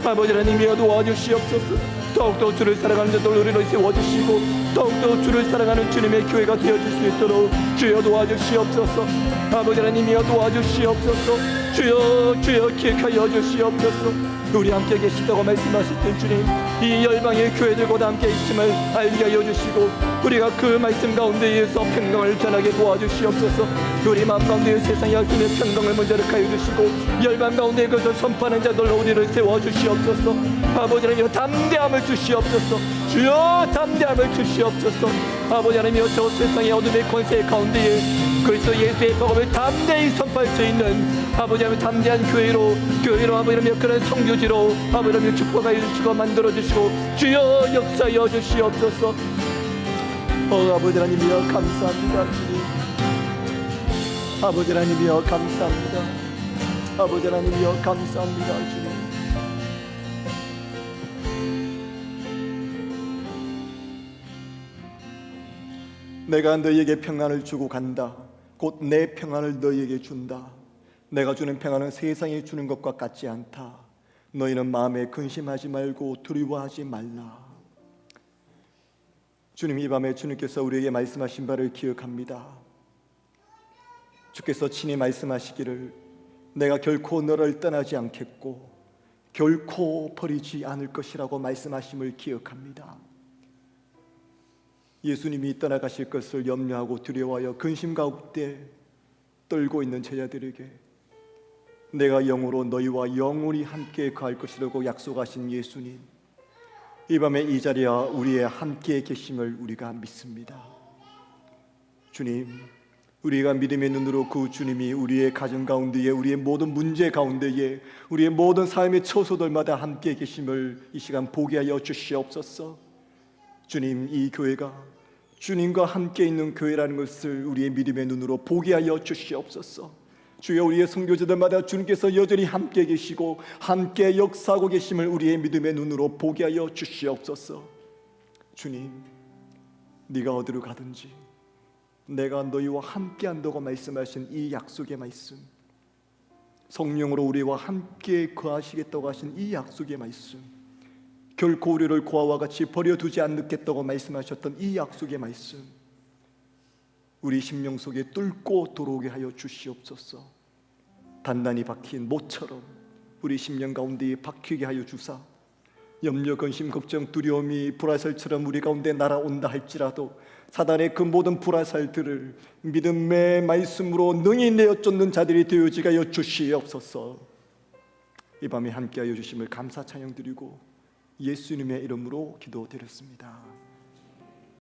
아버지 하나님이여 도와주시옵소서. 더욱더 주를 사랑하는 자들 우리를 세워주시고 더욱더 주를 사랑하는 주님의 교회가 되어질 수 있도록 주여 도와주시옵소서. 아버지 하나님이여 도와주시옵소서. 주여 기억하여 주시옵소서. 우리 함께 계시다고 말씀하셨던 주님, 이 열방의 교회들과 함께 있음을 알게 하여 주시고 우리가 그 말씀 가운데에서 평강을 전하게 도와주시옵소서. 우리 마음 가운데 세상의 하나님의 평강을 먼저 하여 주시고 열방 가운데 그것을 선포하는 자들로 우리를 세워주시옵소서. 아버지 하나님이여 담대함을 주시옵소서. 주여 담대함을 주시옵소서. 아버지 하나님이여 저 세상의 어둠의 권세 가운데에 그리스도 예수의 복음을 담대히 선포할 수 있는 아버지 하나님 담대한 교회로 아버지 하나님 그런 성교지로 아버지 하나님 축복하여 주시고 만들어주시고 주여 역사하여 주시옵소서. 아버지 하나님이여 감사합니다 주님. 아버지 하나님이여 감사합니다. 아버지 하나님이여 감사합니다 주님. 내가 너희에게 평안을 주고 간다. 곧 내 평안을 너희에게 준다. 내가 주는 평안은 세상이 주는 것과 같지 않다. 너희는 마음에 근심하지 말고 두려워하지 말라. 주님, 이 밤에 주님께서 우리에게 말씀하신 바를 기억합니다. 주께서 친히 말씀하시기를 내가 결코 너를 떠나지 않겠고 결코 버리지 않을 것이라고 말씀하심을 기억합니다. 예수님이 떠나가실 것을 염려하고 두려워하여 근심 가운데 떨고 있는 제자들에게 내가 영으로 너희와 영원히 함께 거할 것이라고 약속하신 예수님, 이 밤에 이 자리와 우리의 함께 계심을 우리가 믿습니다. 주님, 우리가 믿음의 눈으로 그 주님이 우리의 가정 가운데에 우리의 모든 문제 가운데에 우리의 모든 삶의 처소들마다 함께 계심을 이 시간 보게 하여 주시옵소서. 주님, 이 교회가 주님과 함께 있는 교회라는 것을 우리의 믿음의 눈으로 보게 하여 주시옵소서. 주여, 우리의 선교제들마다 주님께서 여전히 함께 계시고 함께 역사하고 계심을 우리의 믿음의 눈으로 보게 하여 주시옵소서. 주님, 네가 어디로 가든지 내가 너희와 함께 한다고 말씀하신 이 약속의 말씀, 성령으로 우리와 함께 거하시겠다고 하신 이 약속의 말씀, 결코 우리를 고아와 같이 버려두지 않겠다고 말씀하셨던 이 약속의 말씀, 우리 심령 속에 뚫고 들어오게 하여 주시옵소서. 단단히 박힌 못처럼 우리 심령 가운데에 박히게 하여 주사, 염려, 근심, 걱정, 두려움이 불화살처럼 우리 가운데 날아온다 할지라도 사단의 그 모든 불화살들을 믿음의 말씀으로 능히 내어 쫓는 자들이 되어지게 하여 주시옵소서. 이 밤에 함께하여 주심을 감사 찬양 드리고 예수님의 이름으로 기도드렸습니다.